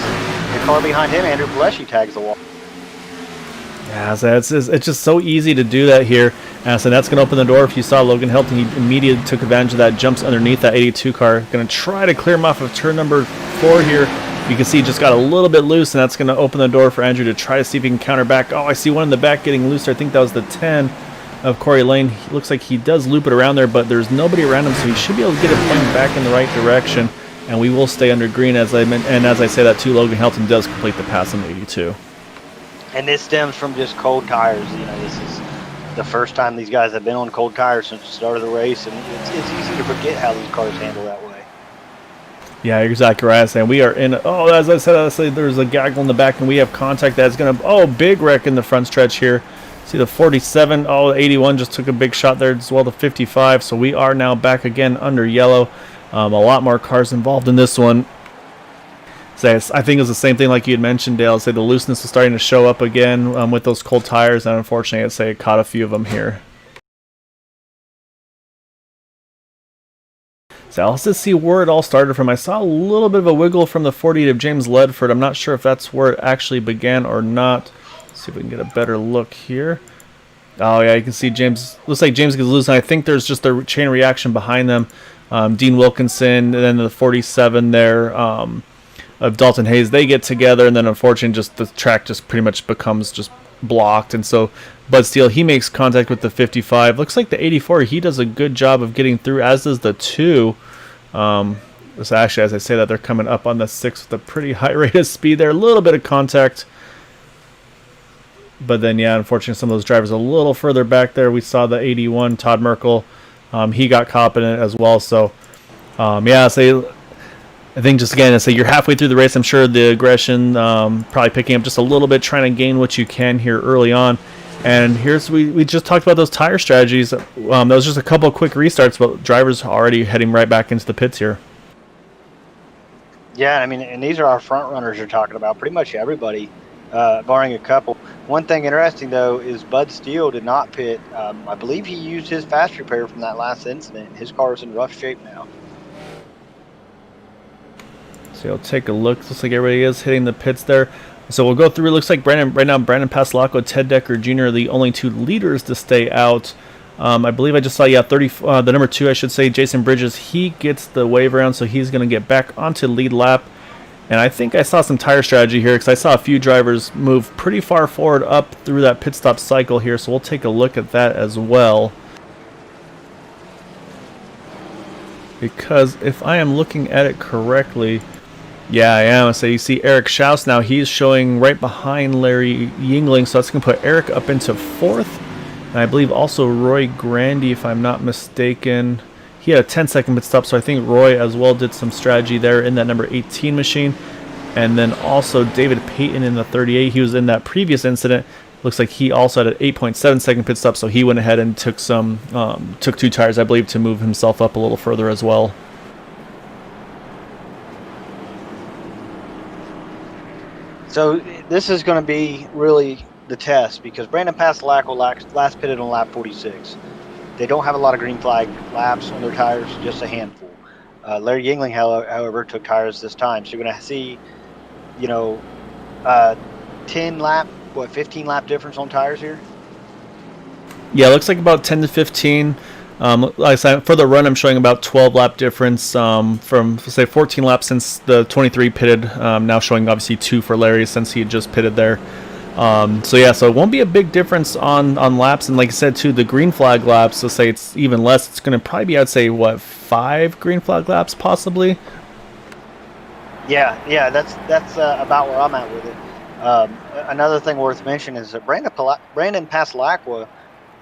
S2: the car behind him, Andrew Pileshi, tags the wall.
S1: Yeah, so it's just so easy to do that here. So that's going to open the door. If you saw Logan Helton, he immediately took advantage of that, jumps underneath that 82 car. Going to try to clear him off of turn number 4 here. You can see he just got a little bit loose, and that's going to open the door for Andrew to try to see if he can counter back. Oh, I see one in the back getting looser. I think that was the 10 of Corey Lane. He looks like he does loop it around there, but there's nobody around him, so he should be able to get it pointing back in the right direction. And we will stay under green, as I say that too. Logan Helton does complete the pass on the 82.
S2: And this stems from just cold tires. You know, this is the first time these guys have been on cold tires since the start of the race, and it's easy to forget how these cars handle that way.
S1: Yeah, you're exactly right. And we are in. Oh, as I said, there's a gaggle in the back, and we have contact that's going to. Oh, big wreck in the front stretch here. See the 47. Oh, the 81 just took a big shot there as well. The 55. So we are now back again under yellow. A lot more cars involved in this one. So I think it was the same thing like you had mentioned, Dale. Say the looseness is starting to show up again with those cold tires, and unfortunately, I'd say it caught a few of them here. So let's just see where it all started from. I saw a little bit of a wiggle from the 40 of James Ledford. I'm not sure if that's where it actually began or not. Let's see if we can get a better look here. Oh yeah, you can see James. Looks like James gets loose, and I think there's just a chain reaction behind them. Dean Wilkinson, and then the 47 there of Dalton Hayes. They get together, and then unfortunately, just the track just pretty much becomes just blocked, and so Bud Steele, he makes contact with the 55. Looks like the 84, he does a good job of getting through, as does the 2. So actually, as I say that, they're coming up on the 6 with a pretty high rate of speed there. A little bit of contact. But then, yeah, unfortunately, some of those drivers a little further back there. We saw the 81, Todd Merkel. He got caught in it as well. So, yeah, so I think just again, so you're halfway through the race. I'm sure the aggression probably picking up just a little bit, trying to gain what you can here early on. And here's we just talked about those tire strategies. That was just a couple of quick restarts, but drivers already heading right back into the pits here.
S2: Yeah, I mean, and these are our front runners you're talking about. Pretty much everybody, barring a couple. One thing interesting though is Bud Steele did not pit. I believe he used his fast repair from that last incident. His car is in rough shape now.
S1: So you'll take a look. Looks like everybody is hitting the pits there. So we'll go through. It looks like Brandon Pastelacqua, Ted Decker Jr. are the only 2 leaders to stay out. I believe I just saw, yeah, the number 2, I should say, Jason Bridges. He gets the wave around, so he's going to get back onto lead lap. And I think I saw some tire strategy here because I saw a few drivers move pretty far forward up through that pit stop cycle here. So we'll take a look at that as well. Because if I am looking at it correctly, yeah, I am. So you see Eric Schaus now. He's showing right behind Larry Yingling. So that's going to put Eric up into 4th. And I believe also Roy Grandy, if I'm not mistaken. He had a 10-second pit stop. So I think Roy as well did some strategy there in that number 18 machine. And then also David Payton in the 38. He was in that previous incident. Looks like he also had an 8.7-second pit stop. So he went ahead and took 2 tires, I believe, to move himself up a little further as well.
S2: So this is going to be really the test because Brandon Pastelacqua last pitted on lap 46. They don't have a lot of green flag laps on their tires, just a handful. Larry Yingling, however, took tires this time. So you're going to see, 15 lap difference on tires here?
S1: Yeah, it looks like about 10 to 15. Like I said, for the run, I'm showing about 12 lap difference from, say, 14 laps since the 23 pitted. Now showing obviously 2 for Larry since he had just pitted there. So yeah, so it won't be a big difference on laps. And like I said, too, the green flag laps, so say it's even less. It's going to probably be, I'd say, 5 green flag laps possibly?
S2: Yeah, that's about where I'm at with it. Another thing worth mentioning is that Brandon Pastelacqua,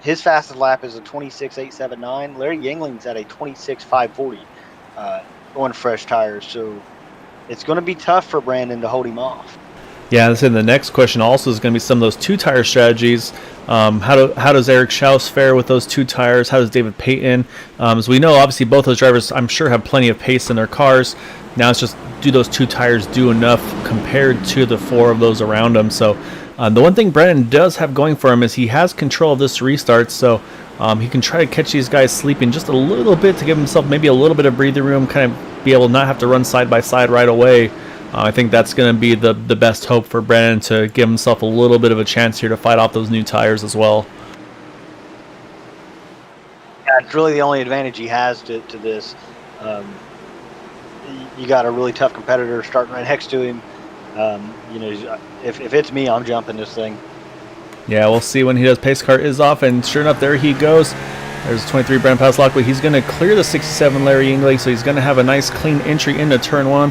S2: his fastest lap is a 26.879. Larry Yingling's at a 26.540 on fresh tires. So it's going to be tough for Brandon to hold him off.
S1: Yeah, and the next question also is going to be some of those 2-tire strategies. How does Eric Schaus fare with those 2 tires? How does David Payton? As we know, obviously both those drivers, I'm sure, have plenty of pace in their cars. Now it's just, do those 2 tires do enough compared to the 4 of those around them? So the one thing Brandon does have going for him is he has control of this restart, so he can try to catch these guys sleeping just a little bit to give himself maybe a little bit of breathing room, kind of be able to not have to run side by side right away. I think that's going to be the best hope for Brandon to give himself a little bit of a chance here to fight off those new tires as well.
S2: Yeah, it's really the only advantage he has to this. You got a really tough competitor starting right next to him. If it's me, I'm jumping this thing.
S1: Yeah, we'll see when he does. Pace car is off, and sure enough, there he goes. There's 23 Brandon Pastelacqua. He's going to clear the 67 Larry Yingling, so he's going to have a nice clean entry into turn 1.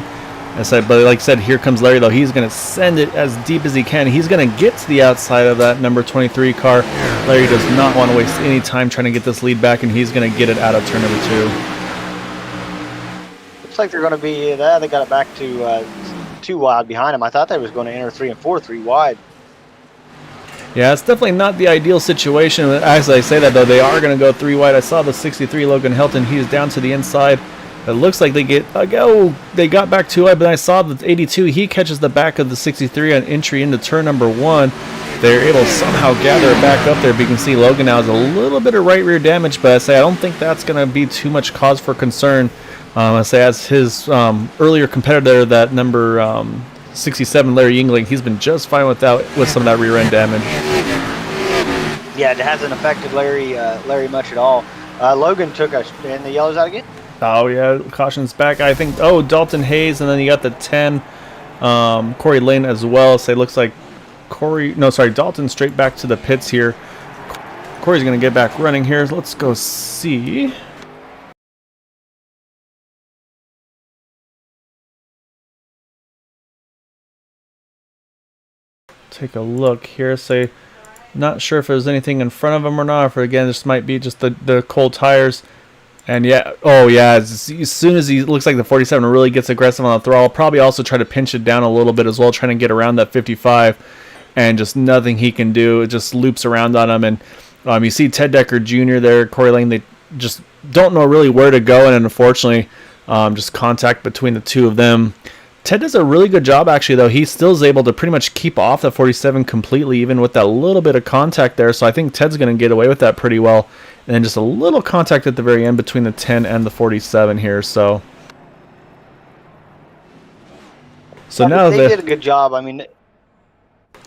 S1: But like I said, here comes Larry, though. He's going to send it as deep as he can. He's going to get to the outside of that number 23 car. Larry does not want to waste any time trying to get this lead back, and he's going to get it out of turn number 2.
S2: Looks like they're going to be there. They got it back to 2 wide behind him. I thought they was going to enter 3 and 4 3 wide.
S1: Yeah, it's definitely not the ideal situation. As I say that, though, they are going to go 3 wide. I saw the 63 Logan Helton. He's down to the inside. It looks like they they got back too wide, but I saw that 82, he catches the back of the 63 on entry into turn number 1. They're able to somehow gather it back up there, but you can see Logan now has a little bit of right rear damage, but I don't think that's going to be too much cause for concern. As his earlier competitor, that number 67, Larry Yingling, he's been just fine with some of that rear end damage.
S2: Yeah, it hasn't affected Larry much at all. Logan took us, and the yellow's out again?
S1: Oh, yeah, caution's back. I think, Dalton Hayes, and then you got the 10, Corey Lane as well. So it looks like Dalton straight back to the pits here. Corey's going to get back running here. Let's go see. Take a look here. Not sure if there's anything in front of him or not. If again, this might be just the cold tires. And yeah, as soon as he looks like the 47 really gets aggressive on the throttle, probably also try to pinch it down a little bit as well, trying to get around that 55. And just nothing he can do. It just loops around on him. And you see Ted Decker Jr. there, Corey Lane, they just don't know really where to go. And unfortunately, just contact between the two of them. Ted does a really good job, actually, though. He still is able to pretty much keep off the 47 completely, even with that little bit of contact there. So I think Ted's going to get away with that pretty well. And then just a little contact at the very end between the 10 and the 47 here. So now
S2: they did a good job. I mean,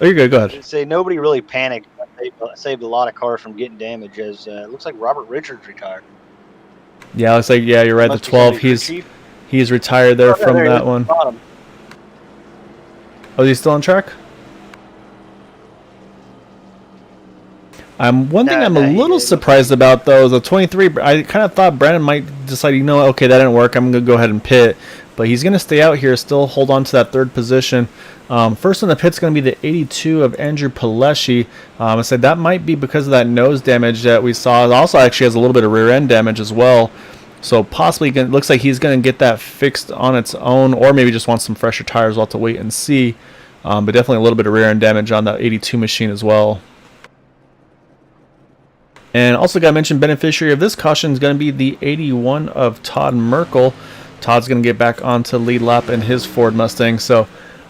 S1: oh, you're good. Go ahead.
S2: Say nobody really panicked. They saved a lot of cars from getting damaged. As it looks like Robert Richards retired.
S1: Yeah, looks like you're right. The 12, he's retired there from that one. Oh, is he still on track? One thing I'm a little surprised about, though, the 23, I kind of thought Brandon might decide, okay, that didn't work, I'm going to go ahead and pit. But he's going to stay out here, still hold on to that third position. First in the pit's going to be the 82 of Andrew Pileshi. I said that might be because of that nose damage that we saw. It also actually has a little bit of rear end damage as well. So possibly, it looks like he's going to get that fixed on its own, or maybe just wants some fresher tires. We'll have to wait and see. But definitely a little bit of rear end damage on that 82 machine as well. And also got to mention, beneficiary of this caution is going to be the 81 of Todd Merkel. Todd's going to get back onto lead lap in his Ford Mustang. So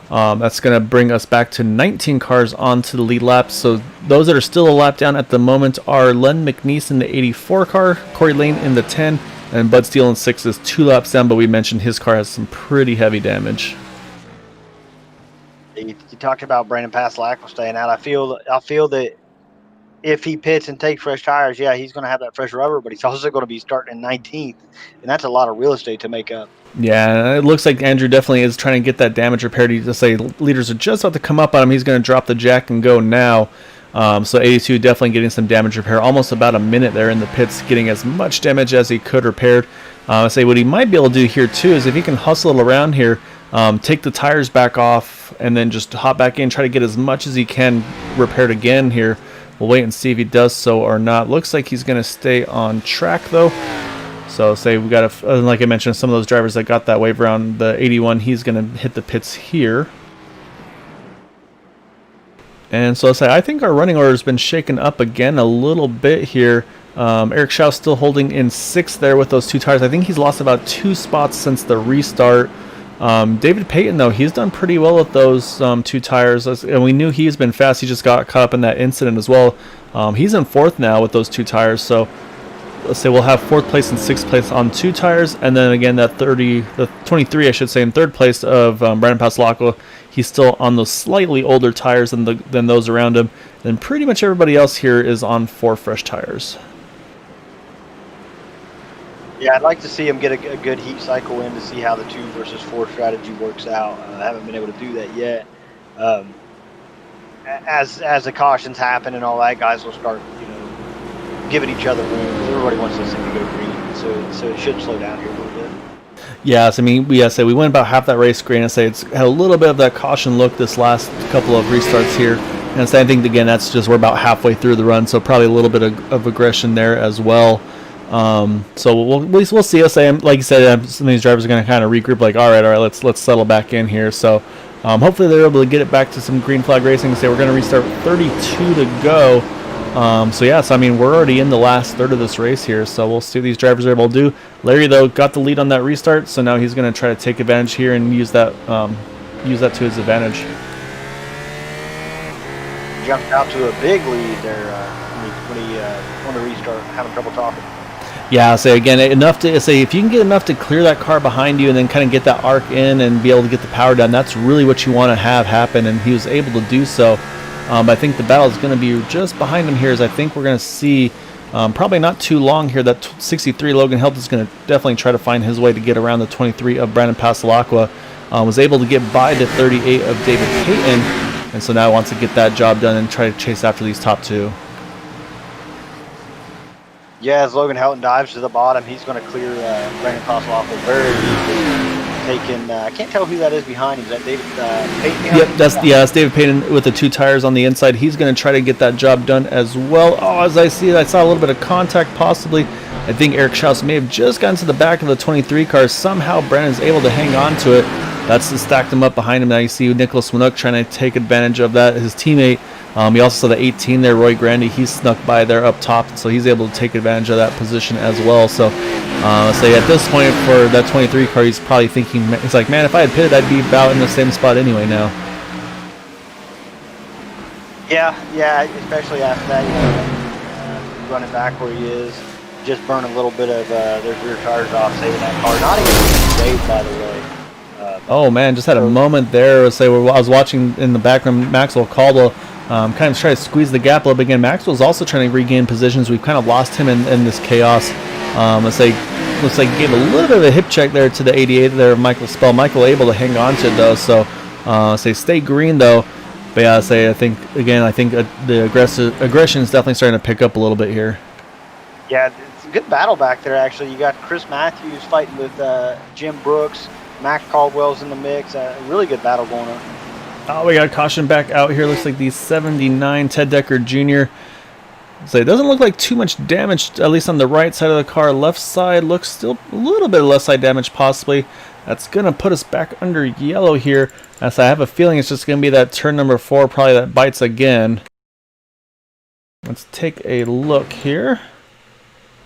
S1: that's going to bring us back to 19 cars onto the lead lap. So those that are still a lap down at the moment are Len McNeese in the 84 car, Corey Lane in the 10, and Bud Steele in 6 is 2 laps down. But we mentioned his car has some pretty heavy damage.
S2: You talked about Brandon Paslak staying out. I feel that if he pits and takes fresh tires, yeah, he's going to have that fresh rubber, but he's also going to be starting in 19th, and that's a lot of real estate to make up.
S1: Yeah, it looks like Andrew definitely is trying to get that damage repaired. He just say leaders are just about to come up on him. He's going to drop the jack and go now. So 82 definitely getting some damage repair. Almost about a minute there in the pits, getting as much damage as he could repaired. I say what he might be able to do here too is if he can hustle around here, take the tires back off, and then just hop back in, try to get as much as he can repaired again here. We'll wait and see if he does so or not. Looks like he's going to stay on track, though. So, we got like I mentioned, some of those drivers that got that wave around the 81, he's going to hit the pits here. And so, I think our running order has been shaken up again a little bit here. Eric Schau still holding in 6th there with those 2 tires. I think he's lost about 2 spots since the restart. David Payton, though, he's done pretty well with those 2 tires. And we knew he's been fast. He just got caught up in that incident as well. He's in 4th now with those 2 tires. So let's say we'll have 4th place and 6th place on 2 tires. And then again, the 23, I should say, in 3rd place of Brandon Paslak. He's still on those slightly older tires than those around him. Then pretty much everybody else here is on 4 fresh tires.
S2: Yeah, I'd like to see him get a good heat cycle in to see how the 2 versus 4 strategy works out. I haven't been able to do that yet. As the cautions happen and all that, guys will start, giving each other room because everybody wants this thing to go green. So it should slow down here a little bit.
S1: Yes, I mean, we went about half that race green. It's had a little bit of that caution look this last couple of restarts here. And I think, again, that's just we're about halfway through the run, so probably a little bit of aggression there as well. So we'll see. Like you said, some of these drivers are going to kind of regroup. Like, all right, let's settle back in here. So hopefully they're able to get it back to some green flag racing. We're going to restart 32 to go. So yeah, so I mean, we're already in the last third of this race here, so we'll see what these drivers are able to do. Larry, though, got the lead on that restart, so now he's going to try to take advantage here and use that to his advantage.
S2: Jumped out to a big lead there when he on the restart, having trouble talking.
S1: Yeah, so again, enough to say if you can get enough to clear that car behind you and then kind of get that arc in and be able to get the power down, that's really what you want to have happen, and he was able to do so. I think the battle is going to be just behind him here, as I think we're going to see probably not too long here that 63 Logan Helt is going to definitely try to find his way to get around the 23 of Brandon Pasalacqua. Was able to get by the 38 of David Payton, and so now wants to get that job done and try to chase after these top two.
S2: Yeah, as Logan Helton dives to the bottom, he's going to clear Brandon Pasalacqua very easily. I can't tell who that is behind him. Is that David Payton?
S1: Yep, that's David Payton with the 2 tires on the inside. He's going to try to get that job done as well. Oh, as I see it, I saw a little bit of contact possibly. I think Eric Schaus may have just gotten to the back of the 23 car. Somehow Brandon's able to hang on to it. That's stacked him up behind him. Now you see Nicholas Winook trying to take advantage of that. His teammate, you also saw the 18 there, Roy Grandy. He snuck by there up top, so he's able to take advantage of that position as well. So, say at this point for that 23 car, he's probably thinking, he's like, man, if I had pitted, I'd be about in the same spot anyway now.
S2: Yeah, especially after that, running back where he is, just burn a little bit of those rear tires off, saving that car. Not even saved, by the way.
S1: Oh man, just had a moment there. I was watching in the background, Maxwell Caldwell kind of try to squeeze the gap a little bit again. Maxwell's also trying to regain positions. We've kind of lost him in this chaos. Looks like he gave a little bit of a hip check there to the 88 there, Michael Spell. Michael able to hang on to it though, so stay green though. But yeah, I think the aggression is definitely starting to pick up a little bit here.
S2: Yeah, it's a good battle back there actually. You got Chris Matthews fighting with Jim Brooks. Mac Caldwell's in the mix. A really good battle going on.
S1: Oh, we got caution back out here. Looks like the 79 Ted Decker Jr. So it doesn't look like too much damage, at least on the right side of the car. Left side looks still a little bit of left side damage possibly. That's going to put us back under yellow here. As I have a feeling it's just going to be that turn number 4 probably that bites again. Let's take a look here.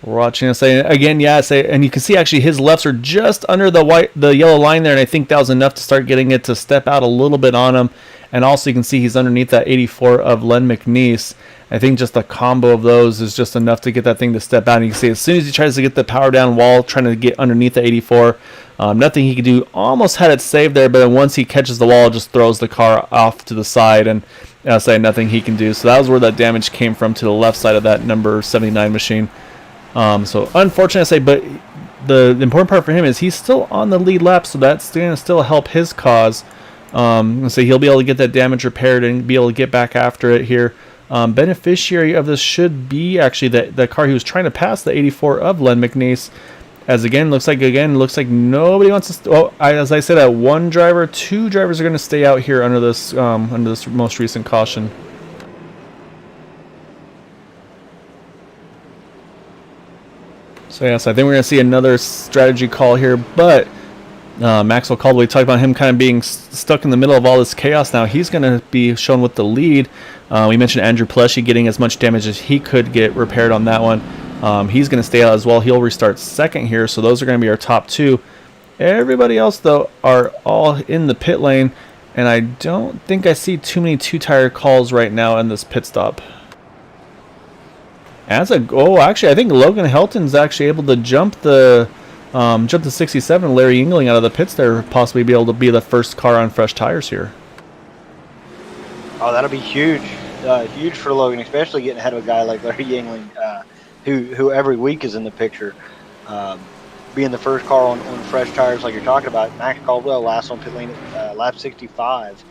S1: We're watching this again, and you can see actually his lefts are just under the yellow line there, and I think that was enough to start getting it to step out a little bit on him. And also you can see he's underneath that 84 of Len McNeese. I think just the combo of those is just enough to get that thing to step out. And you can see as soon as he tries to get the power down while trying to get underneath the 84, nothing he could do. Almost had it saved there, but then once he catches the wall, just throws the car off to the side, and nothing he can do. So that was where that damage came from, to the left side of that number 79 machine. So unfortunate, but the important part for him is he's still on the lead lap, so that's going to still help his cause. So he'll be able to get that damage repaired and be able to get back after it here. Beneficiary of this should be actually the car he was trying to pass, the 84 of Len McNeese. As looks like nobody wants to. As I said, that 2 drivers are going to stay out here under this most recent caution. So yes, I think we're going to see another strategy call here, but Maxwell Caldwell, we talked about him kind of being stuck in the middle of all this chaos now. He's going to be shown with the lead. We mentioned Andrew Pleshy getting as much damage as he could get repaired on that one. He's going to stay out as well. He'll restart second here, so those are going to be our top 2. Everybody else, though, are all in the pit lane, and I don't think I see too many 2-tire calls right now in this pit stop. Actually, I think Logan Helton's actually able to jump the 67, Larry Yingling out of the pits there, possibly be able to be the first car on fresh tires here.
S2: Oh, that'll be huge. Huge for Logan, especially getting ahead of a guy like Larry Yingling, who every week is in the picture. Being the first car on fresh tires like you're talking about. Max Caldwell last on pit lane at lap 65.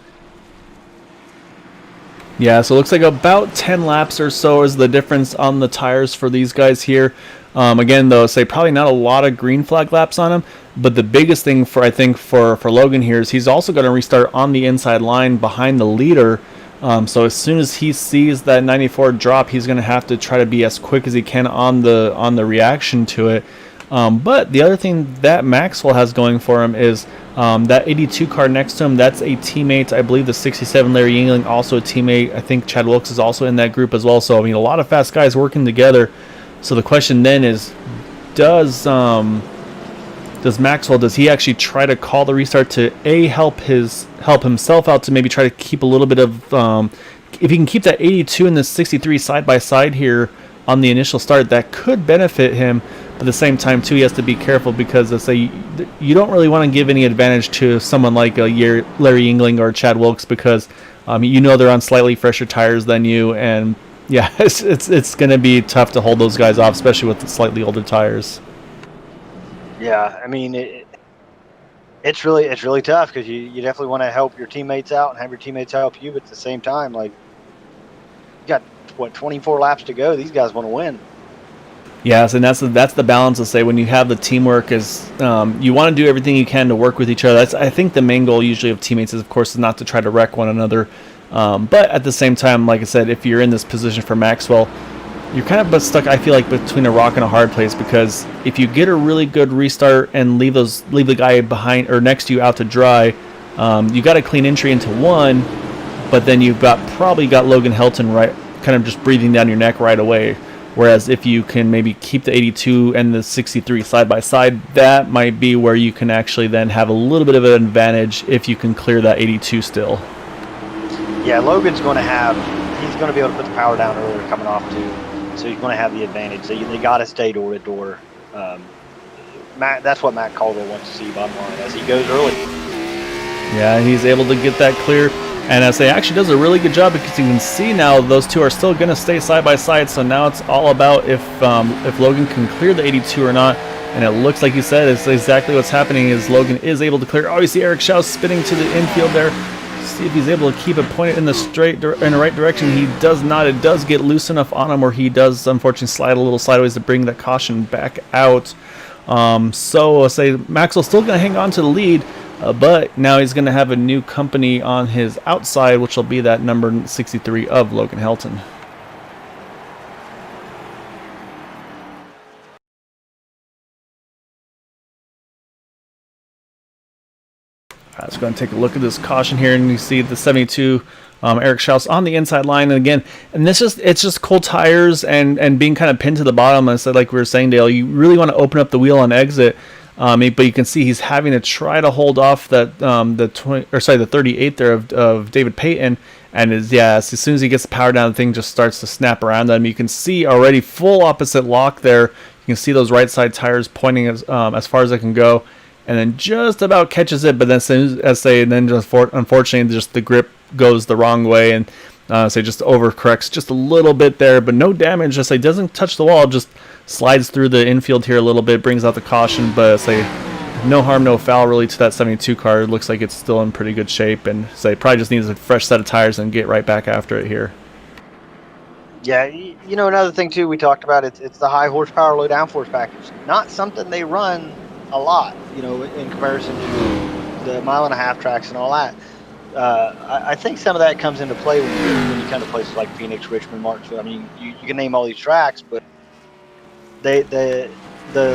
S1: Yeah, so it looks like about 10 laps or so is the difference on the tires for these guys here. Again, though, probably not a lot of green flag laps on him, but the biggest thing for Logan here is he's also going to restart on the inside line behind the leader. So as soon as he sees that 94 drop, he's going to have to try to be as quick as he can on the reaction to it. But the other thing that Maxwell has going for him is that 82 car next to him. That's a teammate. I believe the 67 Larry Yingling, also a teammate. I think Chad Wilkes is also in that group as well. So I mean, a lot of fast guys working together. So the question then is, does Maxwell, does he actually try to call the restart to help himself out, to maybe try to keep a little bit of if he can keep that 82 and the 63 side by side here on the initial start, that could benefit him. But at the same time too, he has to be careful, because let's say you don't really want to give any advantage to someone like Larry Yingling or Chad Wilkes, because they're on slightly fresher tires than you, and yeah, it's going to be tough to hold those guys off, especially with the slightly older tires.
S2: Yeah, I mean, it's really tough, because you definitely want to help your teammates out and have your teammates help you, but at the same time, like, you got 24 laps to go. These guys want to win.
S1: Yes, and that's the balance to say when you have the teamwork is you want to do everything you can to work with each other. I think the main goal usually of teammates is, of course, is not to try to wreck one another. But at the same time, like I said, if you're in this position for Maxwell, you're kind of stuck, I feel like, between a rock and a hard place, because if you get a really good restart and leave the guy behind or next to you out to dry, you got a clean entry into one, but then you've probably got Logan Helton right, kind of just breathing down your neck right away. Whereas if you can maybe keep the 82 and the 63 side by side, that might be where you can actually then have a little bit of an advantage if you can clear that 82 still.
S2: Yeah, Logan's going to he's going to be able to put the power down earlier coming off too, so he's going to have the advantage. So they got to stay door to door. That's what Matt Caldwell wants to see, bottom line, as he goes early.
S1: Yeah, he's able to get that clear. And I say actually does a really good job, because you can see now those two are still going to stay side by side. So now it's all about if Logan can clear the 82 or not. And it looks like you said it's exactly what's happening is Logan is able to clear. Oh, you see Eric Schaus spinning to the infield there. See if he's able to keep it pointed in the right direction. He does not. It does get loose enough on him where he does unfortunately slide a little sideways to bring that caution back out. So I'll say Maxwell's still going to hang on to the lead. But now he's going to have a new company on his outside, which will be that number 63 of Logan Helton. Let's go and take a look at this caution here, and you see the 72 Eric Schaus on the inside line. And again, and it's just cold tires and being kind of pinned to the bottom. I said, like we were saying, Dale, you really want to open up the wheel on exit. But you can see he's having to try to hold off that the 38 there of David Payton, and as soon as he gets the power down, the thing just starts to snap around them. You can see already full opposite lock there. You can see those right side tires pointing as far as they can go, and then just about catches it. But then unfortunately just the grip goes the wrong way, and just overcorrects just a little bit there, but no damage. Just doesn't touch the wall, just slides through the infield here a little bit, brings out the caution, but no harm, no foul really to that 72 car. It looks like it's still in pretty good shape, and probably just needs a fresh set of tires and get right back after it here.
S2: Yeah, another thing too we talked about, it's the high horsepower, low downforce package. Not something they run a lot, in comparison to the mile-and-a-half tracks and all that. I think some of that comes into play when you come to places like Phoenix, Richmond, Martinsville. I mean, you can name all these tracks, but the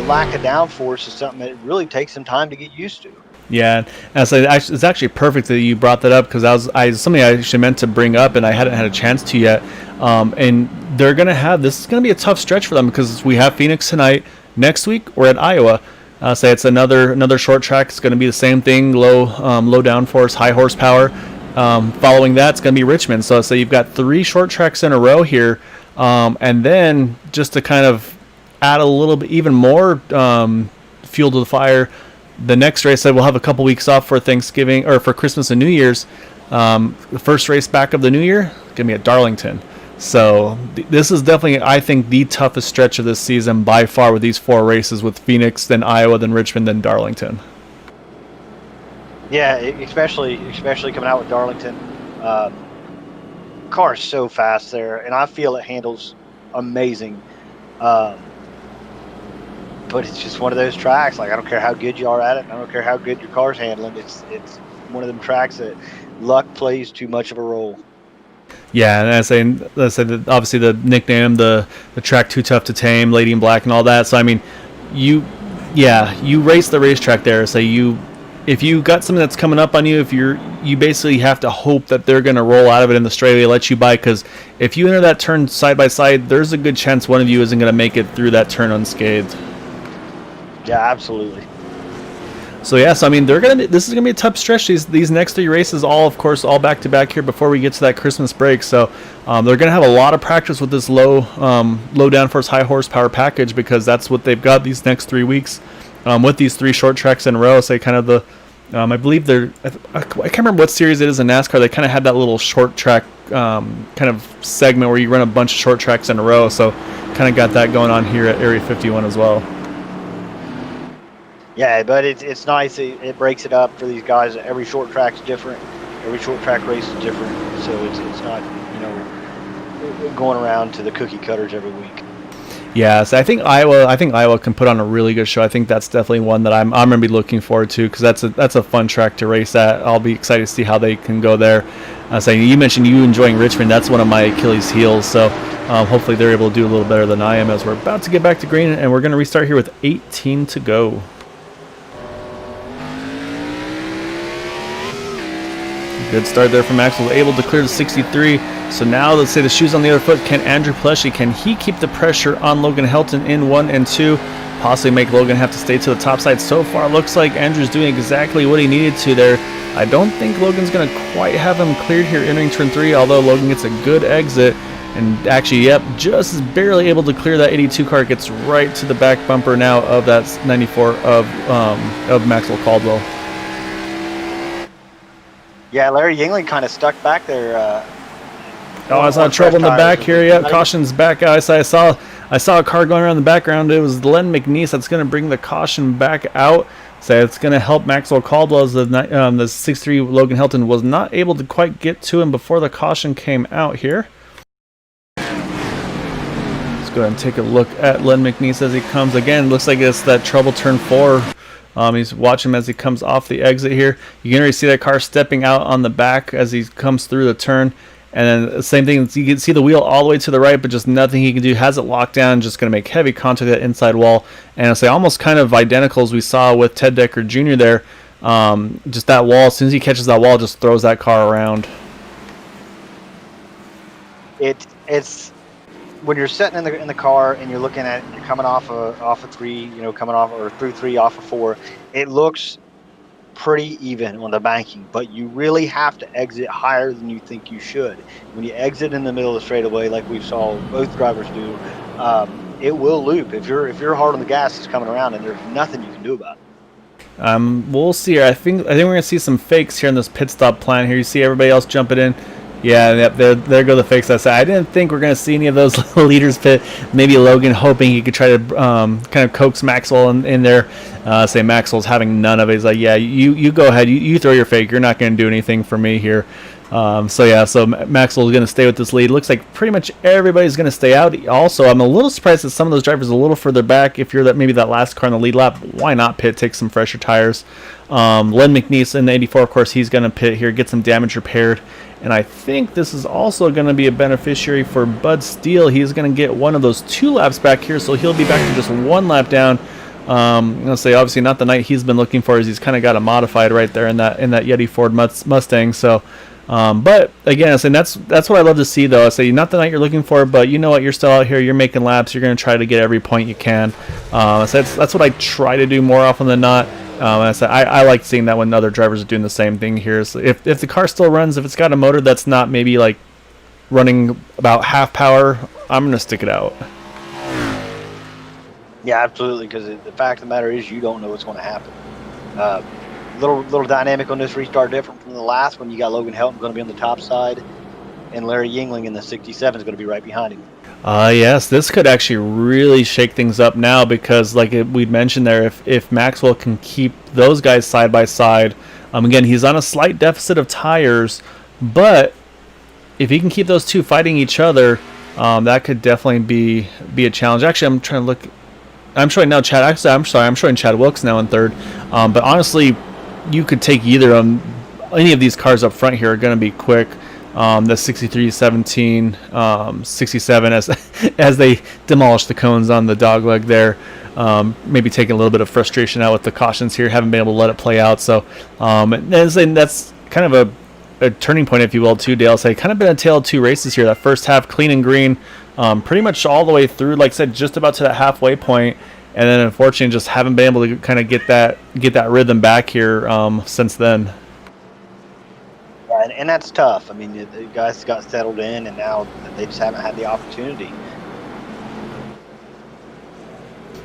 S2: lack of downforce is something that really takes some time to get used to.
S1: Yeah, and so it's actually perfect that you brought that up, because something I actually meant to bring up and I hadn't had a chance to yet. And this is gonna be a tough stretch for them, because we have Phoenix tonight. Next week we're at Iowa. It's another short track. It's going to be the same thing, low downforce, high horsepower. Following that, it's going to be Richmond. So you've got 3 short tracks in a row here, and then just to kind of add a little bit even more fuel to the fire, the next race we'll have a couple weeks off for Thanksgiving or for Christmas and New Year's. The first race back of the new year is going to be at Darlington. So this is definitely, I think, the toughest stretch of this season by far, with these 4 races, with Phoenix, then Iowa, then Richmond, then Darlington.
S2: Yeah, especially coming out with Darlington. Car's so fast there, and I feel it handles amazing. But it's just one of those tracks. Like, I don't care how good you are at it. I don't care how good your car's handling. It's one of them tracks that luck plays too much of a role.
S1: Yeah, and I say that obviously the nickname, the track Too Tough to Tame, Lady in Black, and all that. So I mean, you Yeah, you race the racetrack there. So if you got something that's coming up on you, if you basically have to hope that they're going to roll out of it in the straightaway, let you by, because if you enter that turn side by side, there's a good chance one of you isn't going to make it through that turn unscathed.
S2: Yeah, absolutely.
S1: So yeah, so I mean, this is gonna be a tough stretch. These next 3 races, all of course, all back to back here before we get to that Christmas break. So they're gonna have a lot of practice with this low downforce, high horsepower package, because that's what they've got these next 3 weeks with these 3 short tracks in a row. Say kind of the, I believe I can't remember what series it is in NASCAR. They kind of had that little short track kind of segment where you run a bunch of short tracks in a row. So kind of got that going on here at Area 51 as well.
S2: Yeah, but it's nice. It breaks it up for these guys. Every short track's different. Every short track race is different. So it's not, going around to the cookie cutters every week.
S1: Yeah, so I think Iowa can put on a really good show. I think that's definitely one that I'm gonna be looking forward to, because that's a fun track to race at. I'll be excited to see how they can go there. So you mentioned you enjoying Richmond. That's one of my Achilles heels. So hopefully they're able to do a little better than I am, as we're about to get back to green, and we're gonna restart here with 18 to go. Good start there from Maxwell, able to clear the 63. So now let's say the shoe's on the other foot. Can Andrew Pleshy, can he keep the pressure on Logan Helton in 1 and 2? Possibly make Logan have to stay to the top side. So far, looks like Andrew's doing exactly what he needed to there. I don't think Logan's going to quite have him cleared here entering turn 3, although Logan gets a good exit. And actually, yep, just is barely able to clear that 82 car. Gets right to the back bumper now of that 94 of Maxwell Caldwell.
S2: Yeah, Larry Yingling kind of stuck back there.
S1: I saw trouble in the back here. Yeah, caution's back out. I saw a car going around the background. It was Len McNeese that's going to bring the caution back out. So it's going to help Maxwell Caldwell, as the 6'3" Logan Helton was not able to quite get to him before the caution came out here. Let's go ahead and take a look at Len McNeese as he comes. Again, looks like it's that trouble turn 4. He's watching him as he comes off the exit here. You can already see that car stepping out on the back as he comes through the turn. And then the same thing, you can see the wheel all the way to the right, but just nothing he can do. Has it locked down, just going to make heavy contact with that inside wall. And I'll say almost kind of identical as we saw with Ted Decker Jr. there. Just that wall, as soon as he catches that wall, just throws that car around.
S2: It's when you're sitting in the car and you're looking at, you're coming off a 3, coming off or through 3 off of 4, it looks pretty even on the banking, but you really have to exit higher than you think you should. When you exit in the middle of the straightaway, like we saw both drivers do, it will loop. If you're hard on the gas, it's coming around, and there's nothing you can do about it.
S1: We'll see here. I think we're gonna see some fakes here in this pit stop plan here. You see everybody else jumping in. Yeah, yep, there go the fakes. I didn't think we're going to see any of those leaders pit. Maybe Logan hoping he could try to kind of coax Maxwell in there. Say Maxwell's having none of it. He's like, yeah, you go ahead. You throw your fake. You're not going to do anything for me here. So Maxwell's going to stay with this lead. Looks like pretty much everybody's going to stay out. Also, I'm a little surprised that some of those drivers are a little further back. If you're maybe that last car in the lead lap, why not pit? Take some fresher tires. Len McNeese in the 84, of course, he's going to pit here, get some damage repaired. And I think this is also going to be a beneficiary for Bud Steele. He's going to get one of those 2 laps back here, so he'll be back to just 1 lap down. I'm going to say, obviously, not the night he's been looking for, as he's kind of got a modified right there in that Yeti Ford Mustang. So, but again, I say that's what I love to see, though. I say not the night you're looking for, but you know what? You're still out here. You're making laps. You're going to try to get every point you can. So that's what I try to do more often than not. I like seeing that when other drivers are doing the same thing here. So if the car still runs, if it's got a motor that's not maybe like running about half power, I'm going to stick it out.
S2: Yeah, absolutely, because the fact of the matter is you don't know what's going to happen. Little dynamic on this restart different from the last one. You got Logan Helton going to be on the top side, and Larry Yingling in the 67 is going to be right behind him.
S1: Yes, this could actually really shake things up now, because like we'd mentioned there, if Maxwell can keep those guys side by side, again, he's on a slight deficit of tires, but if he can keep those 2 fighting each other, that could definitely be a challenge. Actually, I'm trying to look. I'm showing now Chad. Actually, I'm sorry. I'm showing Chad Wilkes now in 3rd. But honestly, you could take either of them. Any of these cars up front here are going to be quick. The 63, 17, 67 as they demolish the cones on the dogleg there. maybe taking a little bit of frustration out with the cautions here, haven't been able to let it play out. So and that's kind of a turning point, if you will, too, Dale. Say kind of been a tale of two races here. That first half clean and green, pretty much all the way through, like I said, just about to that halfway point, and then unfortunately just haven't been able to kind of get that rhythm back here since then.
S2: Yeah, and that's tough. I mean, the guys got settled in, and now they just haven't had the opportunity.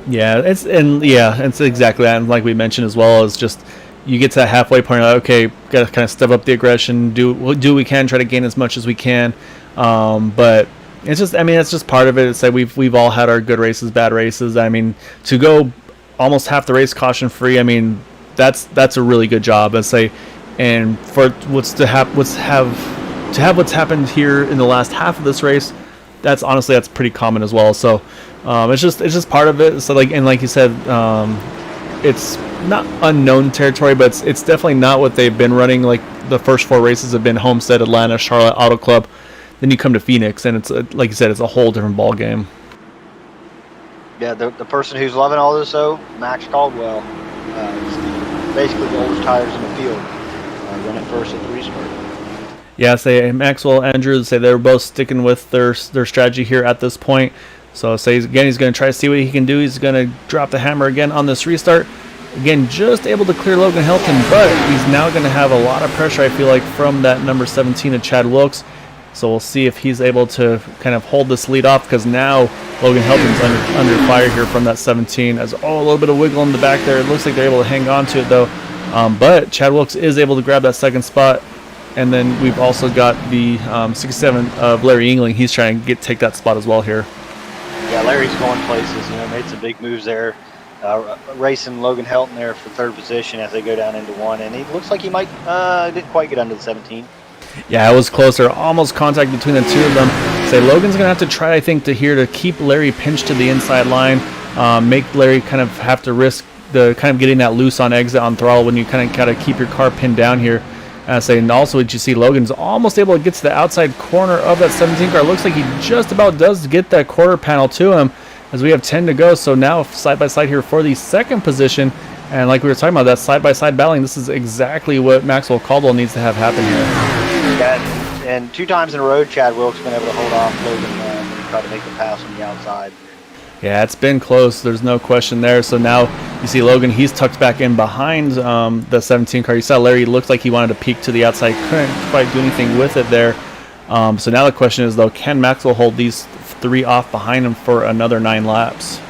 S1: Yeah, it's exactly that. And like we mentioned as well, is just you get to that halfway point. Like, okay, got to kind of step up the aggression, do what we can, try to gain as much as we can. But it's just, I mean, it's just part of it. It's like we've all had our good races, bad races. I mean, to go almost half the race caution free, I mean, that's a really good job. I'd say, and for what's happened here in the last half of this race, that's pretty common as well. So it's just part of it. So like you said, it's not unknown territory, but it's definitely not what they've been running. Like the first four races have been Homestead, Atlanta, Charlotte, Auto Club. Then you come to Phoenix, and it's like you said, it's a whole different ball game.
S2: Yeah, the person who's loving all this though, Max Caldwell, basically the oldest tires in the field, running first at the restart.
S1: Yeah, say Maxwell Andrews say they're both sticking with their strategy here at this point. So say he's going to try to see what he can do. He's going to drop the hammer again on this restart. Again, just able to clear Logan Helton, but he's now going to have a lot of pressure, I feel like, from that number 17 of Chad Wilkes. So we'll see if he's able to kind of hold this lead off, because now Logan Helton's under fire here from that 17. As a little bit of wiggle in the back there. It looks like they're able to hang on to it though. But Chad Wilkes is able to grab that second spot. And then we've also got the 67 of Larry Yingling. He's trying to take that spot as well here.
S2: Yeah, Larry's going places. Made some big moves there. Racing Logan Helton there for third position as they go down into one. And he looks like he might didn't quite get under the 17.
S1: Yeah, it was closer. Almost contact between the two of them. Say Logan's going to have to try, I think, to keep Larry pinched to the inside line. Make Larry kind of have to risk the kind of getting that loose on exit on throttle when you kind of got to keep your car pinned down here. And also, what you see, Logan's almost able to get to the outside corner of that 17 car. Looks like he just about does get that quarter panel to him as we have 10 to go. So now side-by-side here for the second position. And like we were talking about, that side-by-side battling, this is exactly what Maxwell Caldwell needs to have happen here.
S2: Yeah, and 2 times in a row, Chad Wilkes been able to hold off Logan when he tried to make the pass on the outside.
S1: Yeah, it's been close. There's no question there. So now you see Logan, he's tucked back in behind the 17 car. You saw Larry looked like he wanted to peek to the outside. Couldn't quite do anything with it there. So now the question is, though, can Maxwell hold these 3 off behind him for another 9 laps?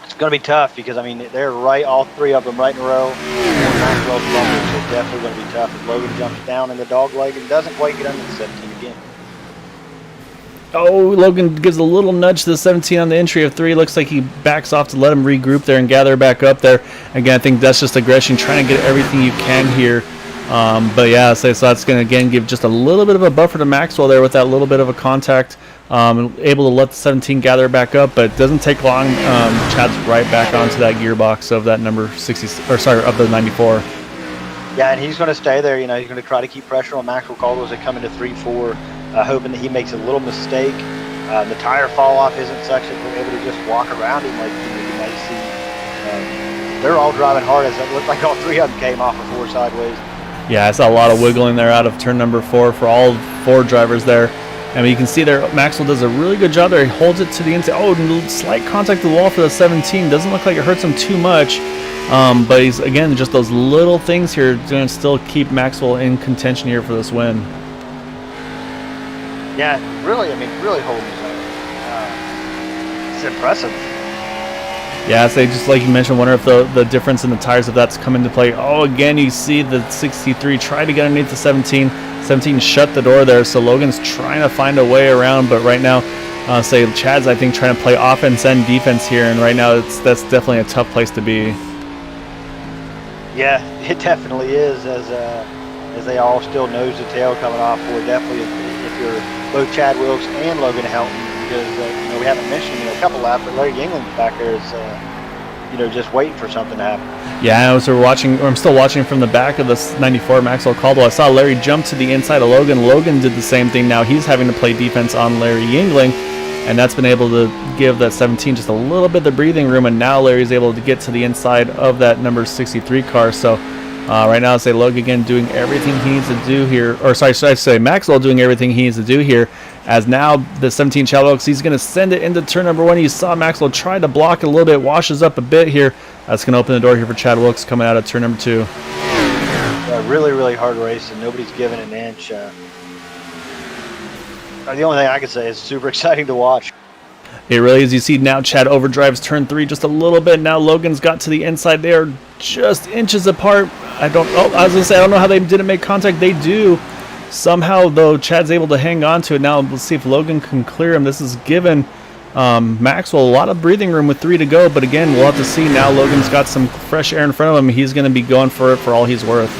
S2: It's going to be tough because, I mean, they're right, all 3 of them right in a row. Maxwell's bumping, so it's definitely going to be tough if Logan jumps down in the dog leg and doesn't quite get under the 17 again.
S1: Oh, Logan gives a little nudge to the 17 on the entry of 3. Looks like he backs off to let him regroup there and gather back up there. Again, I think that's just aggression, trying to get everything you can here. But yeah, so that's going to, again, give just a little bit of a buffer to Maxwell there with that little bit of a contact. Able to let the 17 gather back up, but it doesn't take long. Chad's right back onto that gearbox of that number 60, of the 94.
S2: Yeah, and he's going to stay there. He's going to try to keep pressure on Maxwell Caldwell as they come into 3-4. Hoping that he makes a little mistake. The tire fall off isn't such that they're able to just walk around him like you might see. They're all driving hard, as it looked like all 3 of them came off of 4 sideways.
S1: Yeah, I saw a lot of wiggling there out of turn number 4 for all 4 drivers there. I mean, you can see there Maxwell does a really good job there. He holds it to the inside. Oh, slight contact with the wall for the 17. Doesn't look like it hurts him too much. But he's, again, just those little things here going to still keep Maxwell in contention here for this win.
S2: Yeah, really holding his own. It's impressive.
S1: Yeah, so just like you mentioned, wonder if the difference in the tires, if that's come into play. Oh, again, you see the 63 try to get underneath the 17. 17 shut the door there, so Logan's trying to find a way around, but right now, Chad's, I think, trying to play offense and defense here, and right now that's definitely a tough place to be.
S2: Yeah, it definitely is, as they all still nose to tail coming off for definitely if you're both Chad Wilkes and Logan Helton, because we haven't mentioned him in a couple laps, but Larry Yingling back there is just waiting for something to happen.
S1: Yeah, I'm still watching from the back of this 94 Maxwell Caldwell. I saw Larry jump to the inside of Logan. Logan did the same thing. Now he's having to play defense on Larry Yingling. and that's been able to give that 17 just a little bit of breathing room, and now Larry's able to get to the inside of that number 63 car. So right now, I say Logan again doing everything he needs to do here, or sorry, should I say Maxwell doing everything he needs to do here, as now the 17 Chad Wilkes, he's going to send it into turn number 1. You saw Maxwell try to block it a little bit, washes up a bit here. That's going to open the door here for Chad Wilkes coming out of turn number 2.
S2: Really, really hard race, and nobody's given an inch. The only thing I can say is super exciting to watch.
S1: It really is. You see now Chad overdrives turn 3 just a little bit. Now Logan's got to the inside. They are just inches apart. I was going to say, I don't know how they didn't make contact. They do. Somehow, though, Chad's able to hang on to it. Now let's see if Logan can clear him. This has given Maxwell a lot of breathing room with 3 to go. But again, we'll have to see. Now Logan's got some fresh air in front of him. He's going to be going for it for all he's worth.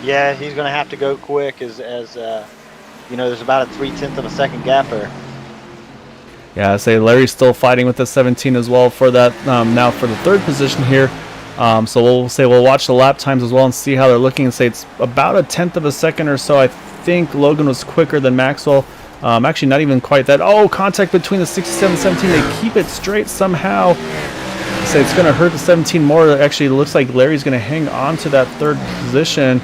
S2: Yeah, he's going to have to go quick as you know, there's about a 0.3 of a second gap there.
S1: Yeah, I say Larry's still fighting with the 17 as well for that now for the 3rd position here. So we'll watch the lap times as well and see how they're looking, and say it's about a 1/10 of a second or so. I think Logan was quicker than Maxwell. Actually, not even quite that. Oh, contact between the 67 and 17. They keep it straight somehow. I say it's going to hurt the 17 more. Actually, it looks like Larry's going to hang on to that 3rd position.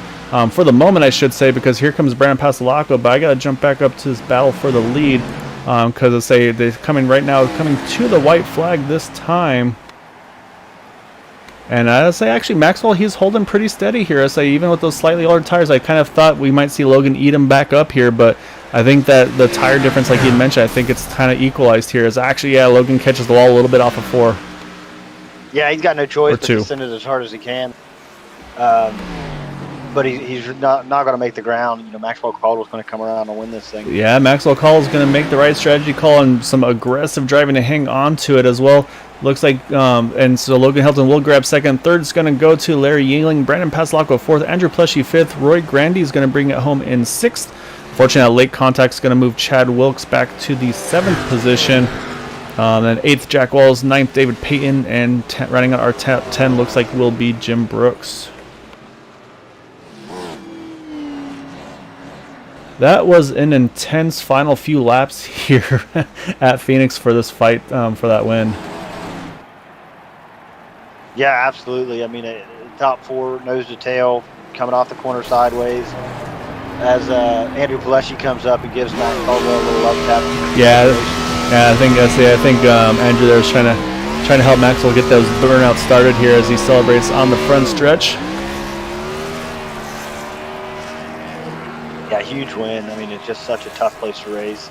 S1: For the moment, I should say, because here comes Brandon Pasolaco, but I got to jump back up to this battle for the lead, because I say they're coming right now, coming to the white flag this time. And I say, actually, Maxwell, he's holding pretty steady here. I say, even with those slightly older tires, I kind of thought we might see Logan eat him back up here, but I think that the tire difference, like you mentioned, I think it's kind of equalized here. Is actually, yeah, Logan catches the wall a little bit off of 4.
S2: Yeah, he's got no choice
S1: Or
S2: but
S1: 2.
S2: to send it as hard as he can. But he's not going to make the ground. You know, Maxwell Caldwell's going to come around and win this thing.
S1: Yeah, Maxwell Caldwell's going to make the right strategy call and some aggressive driving to hang on to it as well. Looks like, and so Logan Helton will grab 2nd. 3rd is going to go to Larry Yingling. Brandon Pasolaco 4th. Andrew Pleshy 5th. Roy Grandy is going to bring it home in 6th. Fortunately, that late contact is going to move Chad Wilkes back to the 7th position. Then 8th, Jack Walls. 9th, David Payton. And running out our top 10 looks like will be Jim Brooks. That was an intense final few laps here at Phoenix for this fight for that win.
S2: Yeah, absolutely. I mean, top 4, nose to tail, coming off the corner sideways. As Andrew Pleshy comes up and gives Matt Caldwell a little love tap.
S1: Yeah, I think Andrew there was trying to help Maxwell get those burnouts started here as he celebrates on the front stretch.
S2: Yeah, huge win. I mean, it's just such a tough place to race.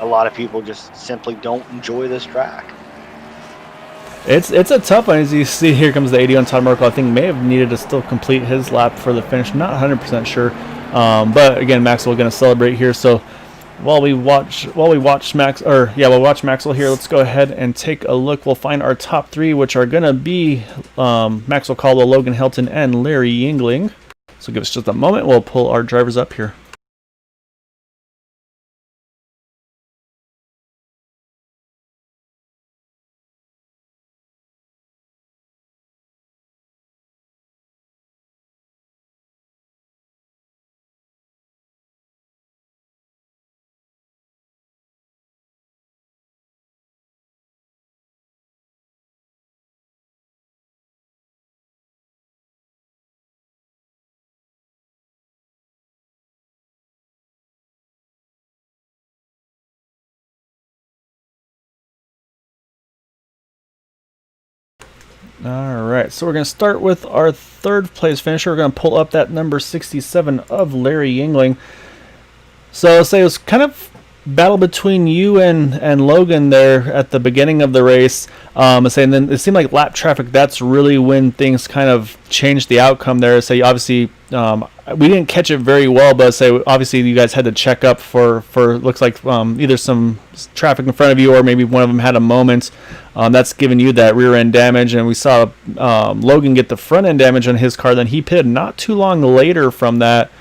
S2: A lot of people just simply don't enjoy this track.
S1: It's a tough one. As you see, here comes the 80 on Todd Merkel. I think may have needed to still complete his lap for the finish. Not 100% sure. But again, Maxwell going to celebrate here. So while we watch Maxwell here, let's go ahead and take a look. We'll find our top 3, which are going to be Maxwell Caldwell, Logan Helton, and Larry Yingling. So give us just a moment. We'll pull our drivers up here. Alright, so we're going to start with our 3rd place finisher. We're going to pull up that number 67 of Larry Yingling. So I'll say it was kind of battle between you and Logan there at the beginning of the race. And then it seemed like lap traffic, that's really when things kind of changed the outcome there. So obviously we didn't catch it very well, but obviously you guys had to check up for looks like either some traffic in front of you or maybe one of them had a moment. That's giving you that rear end damage, and we saw Logan get the front end damage on his car. Then he pitted not too long later from that.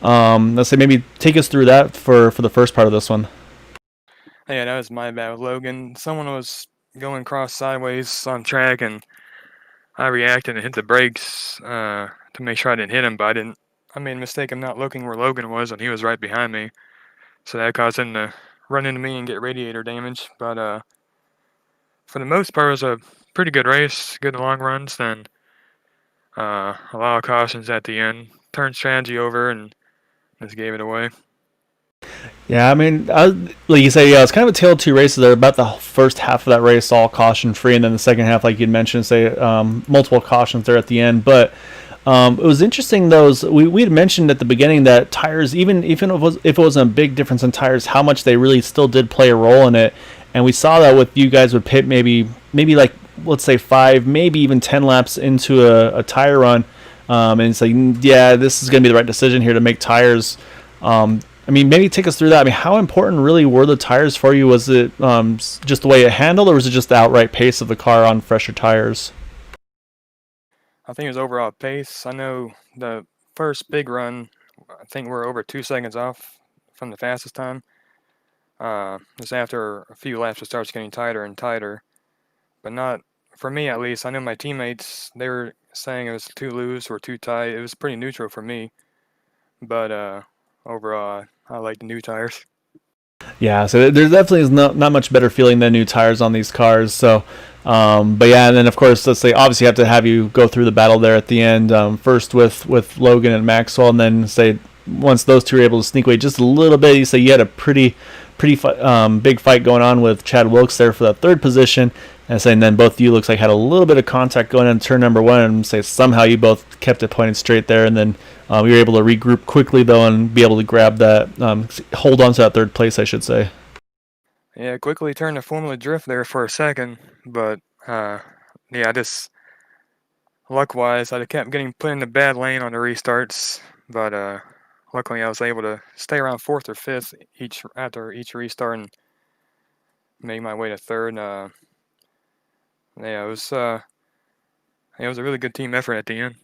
S1: Let's say maybe take us through that for the first part of this one.
S3: Yeah, that was my bad with Logan. Someone was going cross sideways on track, and I reacted and hit the brakes to make sure I didn't hit him, but I made a mistake of not looking where Logan was, and he was right behind me. So that caused him to run into me and get radiator damage. But for the most part, it was a pretty good race, good long runs, and a lot of cautions at the end. Turned strategy over and just gave it away.
S1: Yeah, I mean, like you say, yeah, it's kind of a tale of two races there. About the first half of that race, all caution free, and then the second half, like you'd mentioned, say multiple cautions there at the end. But it was interesting, though. We had mentioned at the beginning that tires, even if it wasn't a big difference in tires, how much they really still did play a role in it. And we saw that with you guys would pit maybe like, let's say 5, maybe even 10 laps into a tire run, and it's like, yeah, this is going to be the right decision here to make tires. I mean, maybe take us through that. I mean, how important really were the tires for you? Was it just the way it handled, or was it just the outright pace of the car on fresher tires?
S3: I think it was overall pace. I know the first big run, I think we're over 2 seconds off from the fastest time. Just after a few laps, it starts getting tighter and tighter. But not, for me at least, I know my teammates, they were saying it was too loose or too tight. It was pretty neutral for me. But overall, I like the new tires.
S1: Yeah, so there definitely is not much better feeling than new tires on these cars. So, but yeah, and then of course, let's say obviously have you go through the battle there at the end, first with Logan and Maxwell, and then say once those two were able to sneak away just a little bit, you say you had a pretty big fight going on with Chad Wilkes there for that third position. And saying then both of you looks like had a little bit of contact going in turn number 1, and say somehow you both kept it pointed straight there, and then you were able to regroup quickly though and be able to grab that, hold on to that third place, I should say.
S3: Yeah, quickly turned to Formula Drift there for a second, but yeah, just luck-wise, I kept getting put in a bad lane on the restarts, but luckily I was able to stay around 4th or 5th after each restart and make my way to 3rd. Yeah, it was a really good team effort at the end.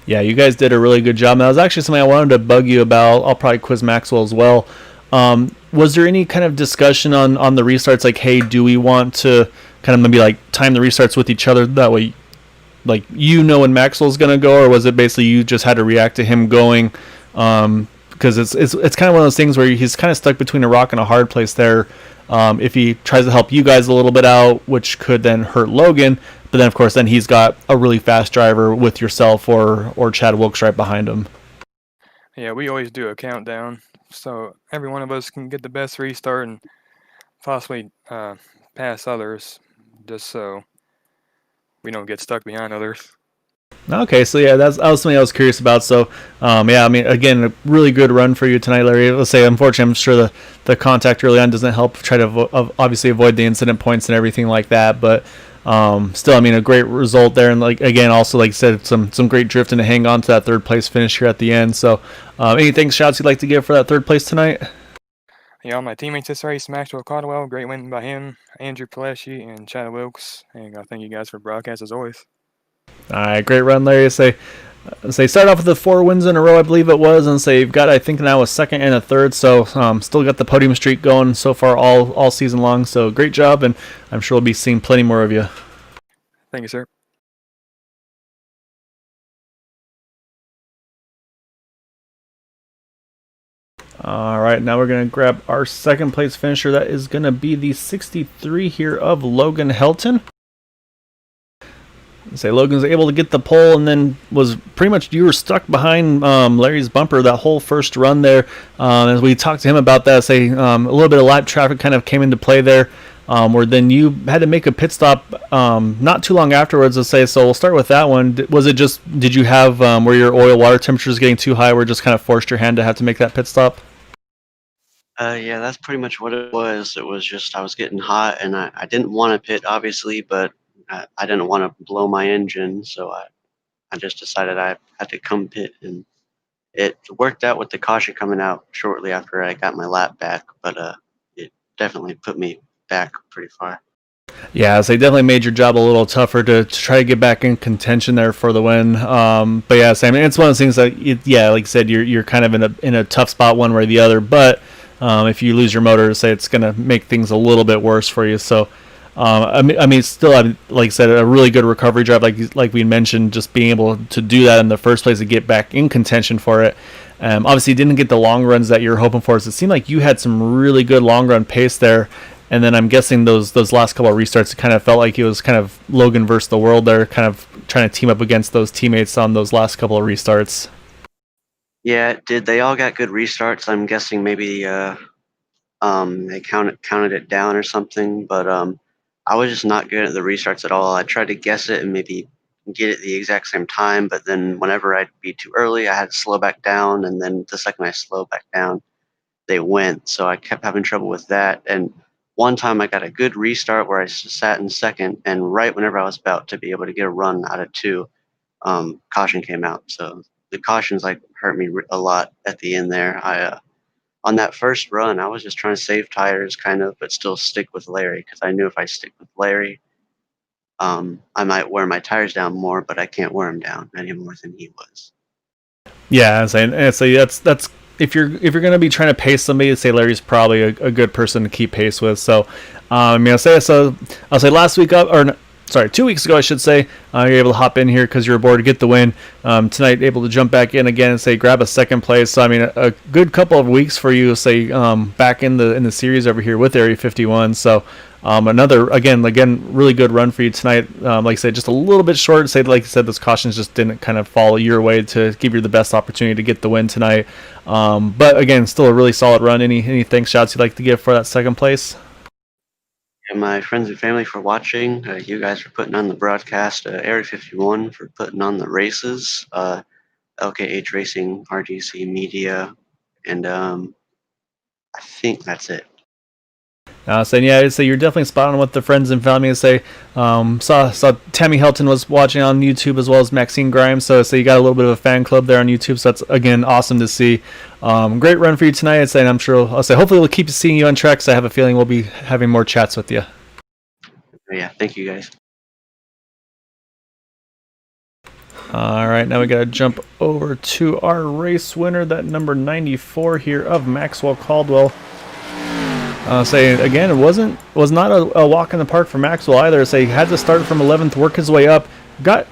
S1: Yeah, you guys did a really good job. And that was actually something I wanted to bug you about. I'll probably quiz Maxwell as well. Was there any kind of discussion on the restarts? Like, hey, do we want to kind of maybe like time the restarts with each other that way, like when Maxwell's gonna go, or was it basically you just had to react to him going? Because it's kind of one of those things where he's kind of stuck between a rock and a hard place there. If he tries to help you guys a little bit out, which could then hurt Logan, but then of course then he's got a really fast driver with yourself or Chad Wilkes right behind him.
S3: Yeah, we always do a countdown, so every one of us can get the best restart and possibly pass others, just so we don't get stuck behind others.
S1: Okay, so yeah, that was something I was curious about. So, yeah, I mean, again, a really good run for you tonight, Larry. Let's say, unfortunately, I'm sure the contact early on doesn't help try to obviously avoid the incident points and everything like that. But still, I mean, a great result there. And like again, also like you said, some great drifting to hang on to that third place finish here at the end. So, anything shouts you'd like to give for that third place tonight?
S3: Yeah, all my teammates this race, Maxwell Caldwell, great win by him, Andrew Paleschi, and Chad Wilkes. And I thank you guys for broadcast as always.
S1: All right, great run, Larry. Say start off with the 4 wins in a row, I believe it was, and say you've got, I think now, a second and a third. So still got the podium streak going so far all season long. So great job, and I'm sure we'll be seeing plenty more of you.
S3: Thank you, sir.
S1: All right, now we're going to grab our second place finisher. That is going to be the 63 here of Logan Helton. Say Logan's able to get the pole, and then was pretty much you were stuck behind Larry's bumper that whole first run there. As we talked to him about that, say a little bit of lap traffic kind of came into play there, where then you had to make a pit stop not too long afterwards. Let's say, so we'll start with that one. Was it just, did you have where your oil water temperature is getting too high, where it just kind of forced your hand to have to make that pit stop?
S4: Yeah, that's pretty much what it was. It was just I was getting hot, and I didn't want to pit, obviously, but I didn't want to blow my engine, so I just decided I had to come pit, and it worked out with the caution coming out shortly after I got my lap back, but it definitely put me back pretty far.
S1: Yeah, so they definitely made your job a little tougher to try to get back in contention there for the win. But yeah, Sam, it's one of those things that, yeah, like I said, you're kind of in a tough spot one way or the other, but if you lose your motor, say it's going to make things a little bit worse for you. So I mean, still, like I said, a really good recovery drive, like we mentioned, just being able to do that in the first place to get back in contention for it. Obviously, you didn't get the long runs that you were hoping for. So it seemed like you had some really good long run pace there. And then I'm guessing those last couple of restarts, it kind of felt like it was kind of Logan versus the world there, kind of trying to team up against those teammates on those last couple of restarts.
S4: Yeah, it did. They all got good restarts. I'm guessing maybe they counted it down or something. But I was just not good at the restarts at all. I tried to guess it and maybe get it the exact same time, but then whenever I'd be too early, I had to slow back down. And then the second I slowed back down, they went. So I kept having trouble with that. And one time I got a good restart where I sat in second, and right whenever I was about to be able to get a run out of 2, caution came out. So the cautions like hurt me a lot at the end there. I on that first run, I was just trying to save tires kind of, but still stick with Larry, because I knew if I stick with Larry, I might wear my tires down more, but I can't wear them down any more than he was.
S1: Yeah, I'm saying that's if you're going to be trying to pace somebody, say Larry's probably a good person to keep pace with. So, I'll say last week or 2 weeks ago, I should say, you're able to hop in here because you're aboard to get the win. Tonight, able to jump back in again and say grab a second place. So, I mean, a good couple of weeks for you, say, back in the series over here with Area 51. So, another again, really good run for you tonight. Like I said, just a little bit short. Say, like I said, those cautions just didn't kind of fall your way to give you the best opportunity to get the win tonight. But again, still a really solid run. Any thanks, shouts you'd like to give for that second place?
S4: And my friends and family for watching. You guys for putting on the broadcast. Area 51 for putting on the races. LKH Racing, RGC Media, and I think that's it.
S1: Saying, yeah, I'd say you're definitely spot on with the friends and family. Say, saw Tammy Helton was watching on YouTube as well as Maxine Grimes. So you got a little bit of a fan club there on YouTube. So that's again awesome to see. Great run for you tonight. I'd say, and I'm sure hopefully we'll keep seeing you on track. Because I have a feeling we'll be having more chats with you.
S4: Yeah, thank you guys.
S1: All right, now we got to jump over to our race winner, that number 94 here of Maxwell Caldwell. Say again, was not a walk in the park for Maxwell either. Say he had to start from 11th, work his way up, got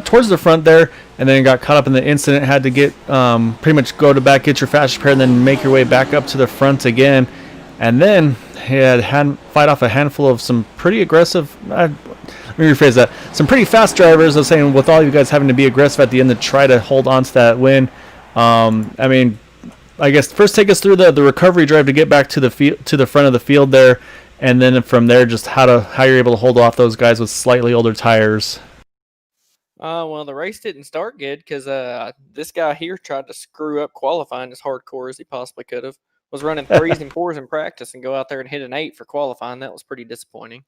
S1: towards the front there, and then got caught up in the incident. Had to get pretty much go to back, get your fast repair, and then make your way back up to the front again. And then he had fight off a handful of some pretty aggressive. Let me rephrase that. Some pretty fast drivers. I was saying with all you guys having to be aggressive at the end to try to hold on to that win. I mean, I guess first take us through the recovery drive to get back to the front of the field there, and then from there just how you're able to hold off those guys with slightly older tires.
S5: Well, the race didn't start good because this guy here tried to screw up qualifying as hardcore as he possibly could have. Was running 3s and 4s in practice and go out there and hit an 8 for qualifying. That was pretty disappointing.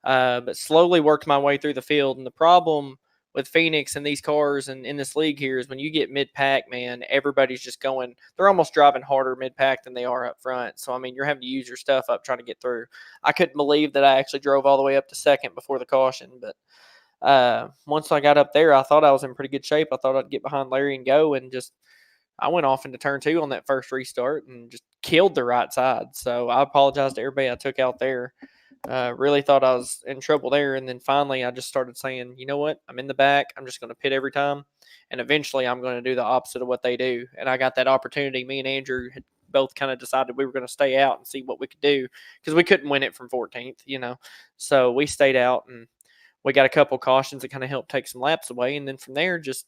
S5: But slowly worked my way through the field, and the problem with Phoenix and these cars and in this league here is when you get mid-pack, man, everybody's just going – they're almost driving harder mid-pack than they are up front. So, I mean, you're having to use your stuff up trying to get through. I couldn't believe that I actually drove all the way up to second before the caution. But once I got up there, I thought I was in pretty good shape. I thought I'd get behind Larry and go, and just I went off into turn 2 on that first restart and just killed the right side. So I apologize to everybody I took out there. Really thought I was in trouble there. And then finally I just started saying, you know what? I'm in the back. I'm just going to pit every time. And eventually I'm going to do the opposite of what they do. And I got that opportunity. Me and Andrew had both kind of decided we were going to stay out and see what we could do because we couldn't win it from 14th, So we stayed out and we got a couple cautions that kind of helped take some laps away. And then from there, just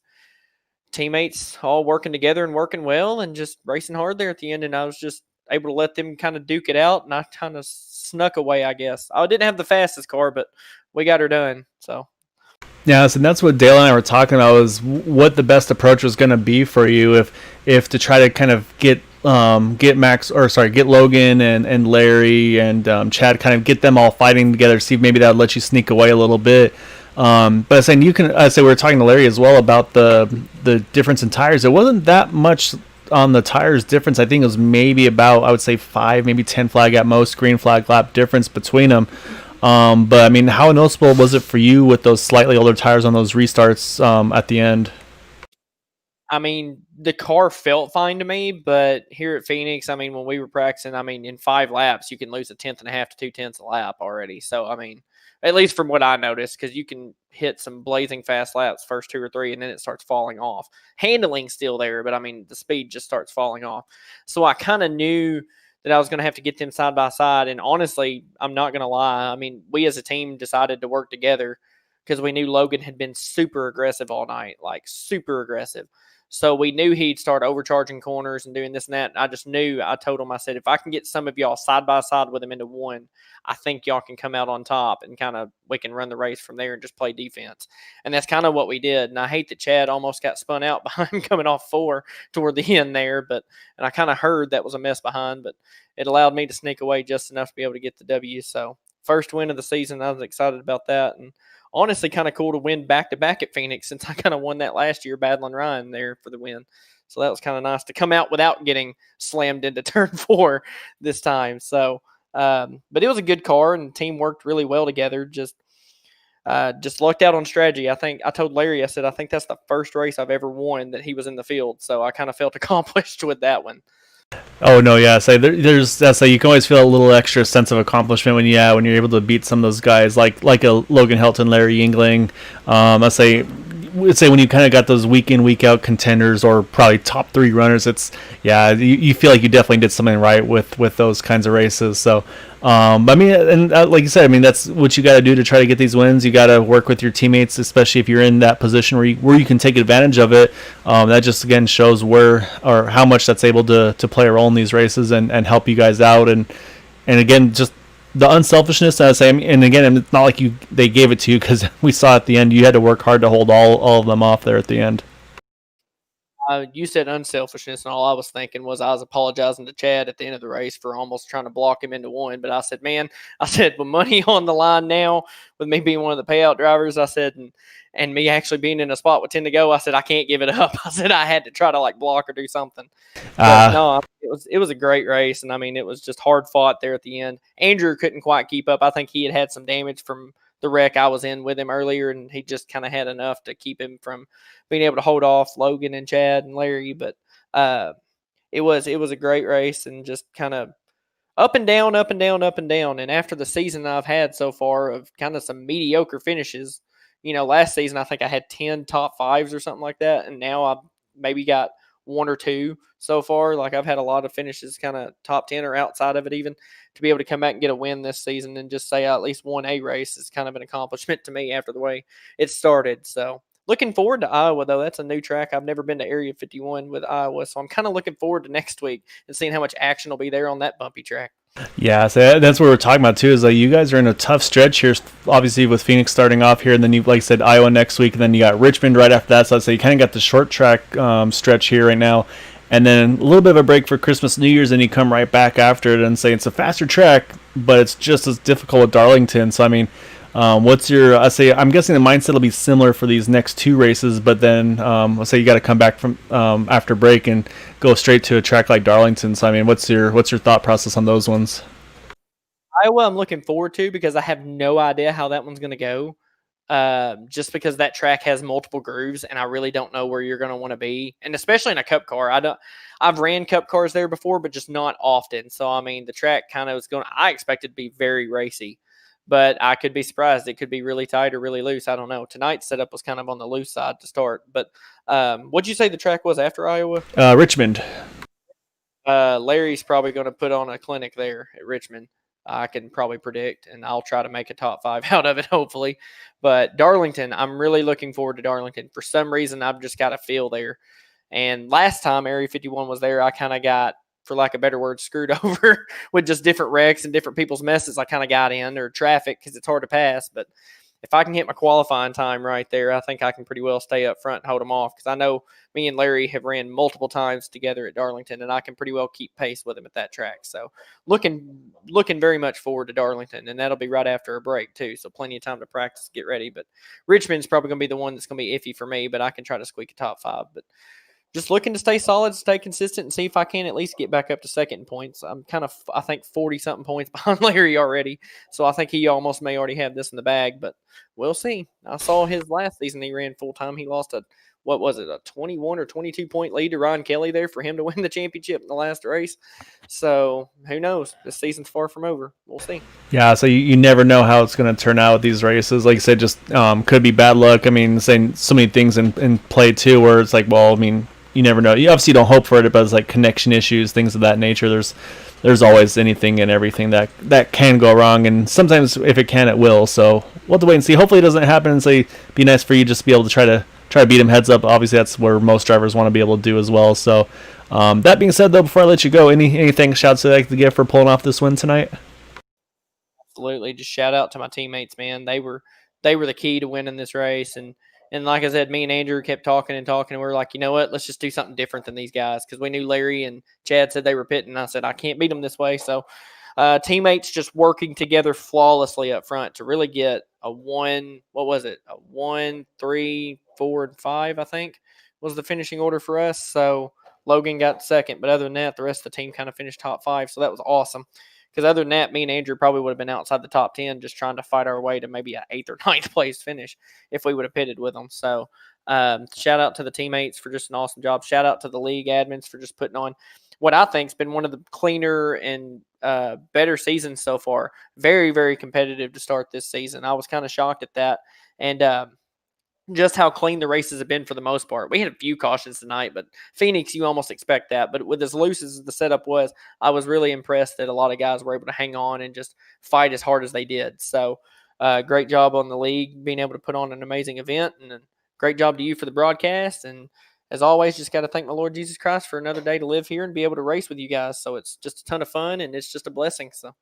S5: teammates all working together and working well and just racing hard there at the end. And I was just able to let them kind of duke it out, and I kind of snuck away, I guess. I didn't have the fastest car, but we got her done. So, yeah,
S1: so that's what Dale and I were talking about, was what the best approach was going to be for you if to try to kind of get Logan and Larry and Chad, kind of get them all fighting together, see if maybe that would let you sneak away a little bit. But saying we were talking to Larry as well about the difference in tires. It wasn't that much on the tires difference. I think it was maybe about, I would say 5, maybe 10 flag at most, green flag lap difference between them. But I mean, how noticeable was it for you with those slightly older tires on those restarts at the end?
S5: I mean, the car felt fine to me, but here at Phoenix, I mean, when we were practicing, I mean, in 5 laps, you can lose a tenth and a half to 2/10 a lap already. So, I mean, at least from what I noticed, because you can hit some blazing fast laps first 2 or 3, and then it starts falling off. Handling's still there, but I mean, the speed just starts falling off. So I kind of knew that I was going to have to get them side by side. And honestly, I'm not going to lie. I mean, we as a team decided to work together because we knew Logan had been super aggressive all night, like super aggressive. So we knew he'd start overcharging corners and doing this and that. And I just knew, I told him, I said, if I can get some of y'all side by side with him into one, I think y'all can come out on top and kind of, we can run the race from there and just play defense. And that's kind of what we did. And I hate that Chad almost got spun out behind coming off 4 toward the end there. And I kind of heard that was a mess behind, but it allowed me to sneak away just enough to be able to get the W. So first win of the season, I was excited about that. And honestly, kind of cool to win back-to-back at Phoenix since I kind of won that last year, battling Ryan there for the win. So that was kind of nice to come out without getting slammed into turn 4 this time. So, but it was a good car, and the team worked really well together. Just lucked out on strategy. I think I told Larry, I said, I think that's the first race I've ever won that he was in the field. So I kind of felt accomplished with that one.
S1: Oh no, yeah. So there's that's like you can always feel a little extra sense of accomplishment when you're able to beat some of those guys like a Logan Helton, Larry Yingling. Let's say when you kind of got those week in week out contenders or probably top 3 runners, you feel like you definitely did something right with those kinds of races. So. I mean, and like you said, I mean that's what you got to do to try to get these wins. You got to work with your teammates, especially if you're in that position where you can take advantage of it. That just again shows where or how much that's able to play a role in these races and help you guys out. And again, just the unselfishness. I say, and again, it's not like they gave it to you because we saw at the end you had to work hard to hold all of them off there at the end.
S5: You said unselfishness, and all I was thinking was I was apologizing to Chad at the end of the race for almost trying to block him into one. But I said, man, with money on the line now, with me being one of the payout drivers, I said, and me actually being in a spot with 10 to go, I said, I can't give it up. I said, I had to try to like block or do something. But no, it was a great race. And I mean, it was just hard fought there at the end. Andrew couldn't quite keep up. I think he had some damage from the wreck I was in with him earlier, and he just kind of had enough to keep him from being able to hold off Logan and Chad and Larry. But it was a great race, and just kind of up and down, up and down, up and down. And after the season I've had so far of kind of some mediocre finishes, last season I think I had 10 top 5s or something like that, and now I've maybe got 1 or 2 so far. Like I've had a lot of finishes kind of top 10 or outside of it even. To be able to come back and get a win this season and just say I at least won a race is kind of an accomplishment to me after the way it started. So looking forward to Iowa, though. That's a new track. I've never been to Area 51 with Iowa, so I'm kind of looking forward to next week and seeing how much action will be there on that bumpy track.
S1: Yeah, so that's what we're talking about too. Is like you guys are in a tough stretch here, obviously with Phoenix starting off here, and then you, like I said, Iowa next week, and then you got Richmond right after that. So I'd say you kind of got the short track stretch here right now, and then a little bit of a break for Christmas, New Year's, and you come right back after it and say it's a faster track, but it's just as difficult at Darlington. So I mean, what's your? I'm guessing the mindset will be similar for these next 2 races, but then let's say you got to come back from after break and go straight to a track like Darlington. So I mean, what's your thought process on those ones?
S5: Iowa, I'm looking forward to because I have no idea how that one's going to go. Just because that track has multiple grooves, and I really don't know where you're going to want to be, and especially in a Cup car. I've ran Cup cars there before, but just not often. So I mean, the track kind of was going. I expected to be very racy, but I could be surprised. It could be really tight or really loose. I don't know. Tonight's setup was kind of on the loose side to start. But what'd you say the track was after Iowa?
S1: Richmond.
S5: Larry's probably going to put on a clinic there at Richmond. I can probably predict, and I'll try to make a top 5 out of it, hopefully. But Darlington, I'm really looking forward to Darlington. For some reason, I've just got a feel there. And last time Area 51 was there, I kind of got, for lack of a better word, screwed over with just different wrecks and different people's messes I kind of got in, or traffic, because it's hard to pass. But if I can hit my qualifying time right there, I think I can pretty well stay up front and hold them off, because I know me and Larry have ran multiple times together at Darlington, and I can pretty well keep pace with him at that track. So looking very much forward to Darlington, and that'll be right after a break too, so plenty of time to practice, get ready. But Richmond's probably going to be the one that's going to be iffy for me, but I can try to squeak a top 5. But just looking to stay solid, stay consistent, and see if I can at least get back up to second in points. I'm kind of, I think, 40-something points behind Larry already. So I think he almost may already have this in the bag, but we'll see. I saw his last season he ran full-time. He lost a what was it, a 21 or 22 point lead to Ryan Kelly there for him to win the championship in the last race. So who knows? This season's far from over. We'll see.
S1: Yeah, so you never know how it's going to turn out with these races. Like I said, just could be bad luck. I mean, saying so many things in play too, where it's like, well, I mean, you never know. You obviously don't hope for it, but it's like connection issues, things of that nature. There's always anything and everything that can go wrong, and sometimes if it can, it will. So we'll have to wait and see. Hopefully it doesn't happen, and say be nice for you just to be able to try to beat him heads up. Obviously that's where most drivers want to be able to do as well. So that being said, though, before I let you go, anything shouts I'd like to give for pulling off this win tonight?
S5: Absolutely, just shout out to my teammates, man. They were the key to winning this race, and like I said, me and Andrew kept talking, and we were like, you know what, let's just do something different than these guys, because we knew Larry and Chad said they were pitting, and I said I can't beat them this way. So teammates just working together flawlessly up front to really get a 1, 3, 4, and 5, I think was the finishing order for us. So Logan got second, but other than that, the rest of the team kind of finished top 5. So that was awesome. Because other than that, me and Andrew probably would have been outside the top 10 just trying to fight our way to maybe an 8th or 9th place finish if we would have pitted with them. So shout out to the teammates for just an awesome job. Shout out to the league admins for just putting on what I think has been one of the cleaner and better seasons so far. Very, very competitive to start this season. I was kind of shocked at that. And just how clean the races have been for the most part. We had a few cautions tonight, but Phoenix, you almost expect that. But with as loose as the setup was, I was really impressed that a lot of guys were able to hang on and just fight as hard as they did. So great job on the league being able to put on an amazing event, and great job to you for the broadcast. And as always, just got to thank my Lord Jesus Christ for another day to live here and be able to race with you guys. So it's just a ton of fun, and it's just a blessing. So.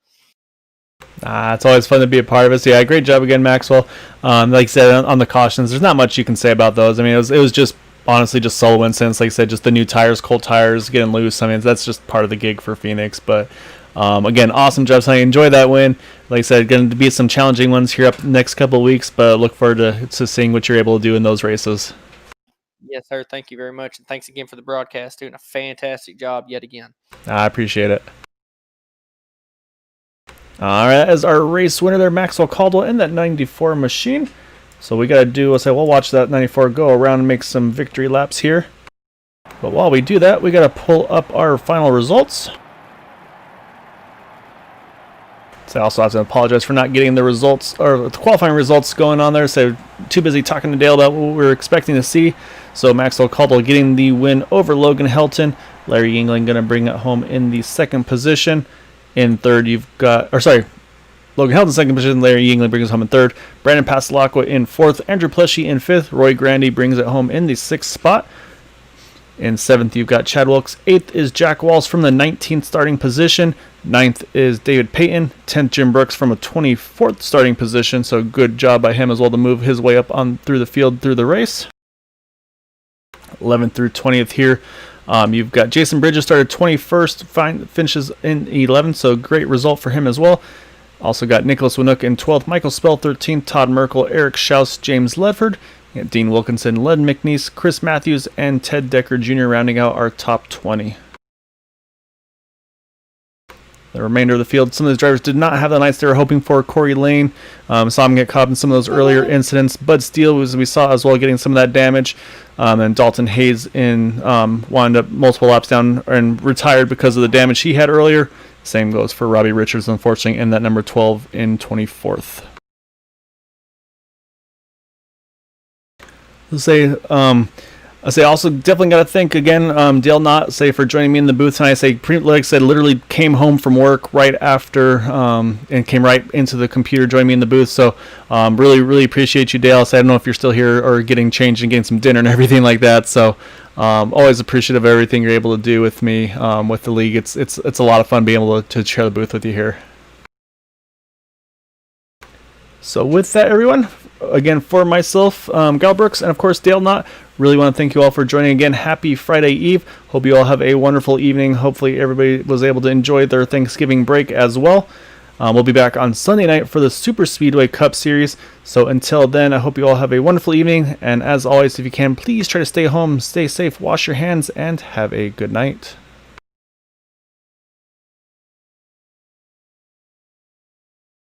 S1: It's always fun to be a part of it. So yeah, great job again, Maxwell. Like I said, on the cautions, there's not much you can say about those. I mean, it was just honestly just solo incidents. Like I said, just the new tires, cold tires, getting loose. I mean, that's just part of the gig for Phoenix. But again, awesome job. So I enjoy that win. Like I said, going to be some challenging ones here up the next couple of weeks, but look forward to seeing what you're able to do in those races.
S5: Yes, sir. Thank you very much. And thanks again for the broadcast. Doing a fantastic job yet again.
S1: I appreciate it. All right, as our race winner there, Maxwell Caldwell in that 94 machine. So we got to do, we'll watch that 94 go around and make some victory laps here. But while we do that, we got to pull up our final results. So I also have to apologize for not getting the results, or the qualifying results going on there. So too busy talking to Dale about what we were expecting to see. So Maxwell Caldwell getting the win over Logan Helton. Larry Yingling going to bring it home in the second position. In third, you've got, Logan Helton in second position, Larry Yingling brings it home in third, Brandon Pastelacqua in fourth, Andrew Pleshy in fifth, Roy Grandy brings it home in the sixth spot. In seventh, you've got Chad Wilkes. Eighth is Jack Walls from the 19th starting position. Ninth is David Payton. 10th, Jim Brooks from a 24th starting position, so good job by him as well to move his way up on through the field through the race. 11th through 20th here. You've got Jason Bridges started 21st, finishes in 11th, so great result for him as well. Also got Nicholas Winook in 12th, Michael Spell 13th, Todd Merkel, Eric Schaus, James Ledford, Dean Wilkinson, Len McNeese, Chris Matthews, and Ted Decker Jr. rounding out our top 20. The remainder of the field, some of those drivers did not have the nights they were hoping for. Corey Lane, saw him get caught in some of those earlier incidents. Bud Steele, as we saw as well, getting some of that damage. And Dalton Hayes wound up multiple laps down and retired because of the damage he had earlier. Same goes for Robbie Richards, unfortunately, in that number 12 in 24th. I say also definitely got to thank again Dale Knott for joining me in the booth tonight. Like I said, literally came home from work right after and came right into the computer, joined me in the booth. So really appreciate you, Dale. I don't know if you're still here or getting changed and getting some dinner and everything like that. So always appreciative of everything you're able to do with me with the league. It's a lot of fun being able to share the booth with you here. So with that, everyone, again, for myself, Gal Brooks, and of course Dale Knott, really want to thank you all for joining again. Happy Friday Eve. Hope you all have a wonderful evening. Hopefully everybody was able to enjoy their Thanksgiving break as well. We'll be back on Sunday night for the Super Speedway Cup Series. So until then, I hope you all have a wonderful evening. And as always, if you can, please try to stay home, stay safe, wash your hands, and have a good night.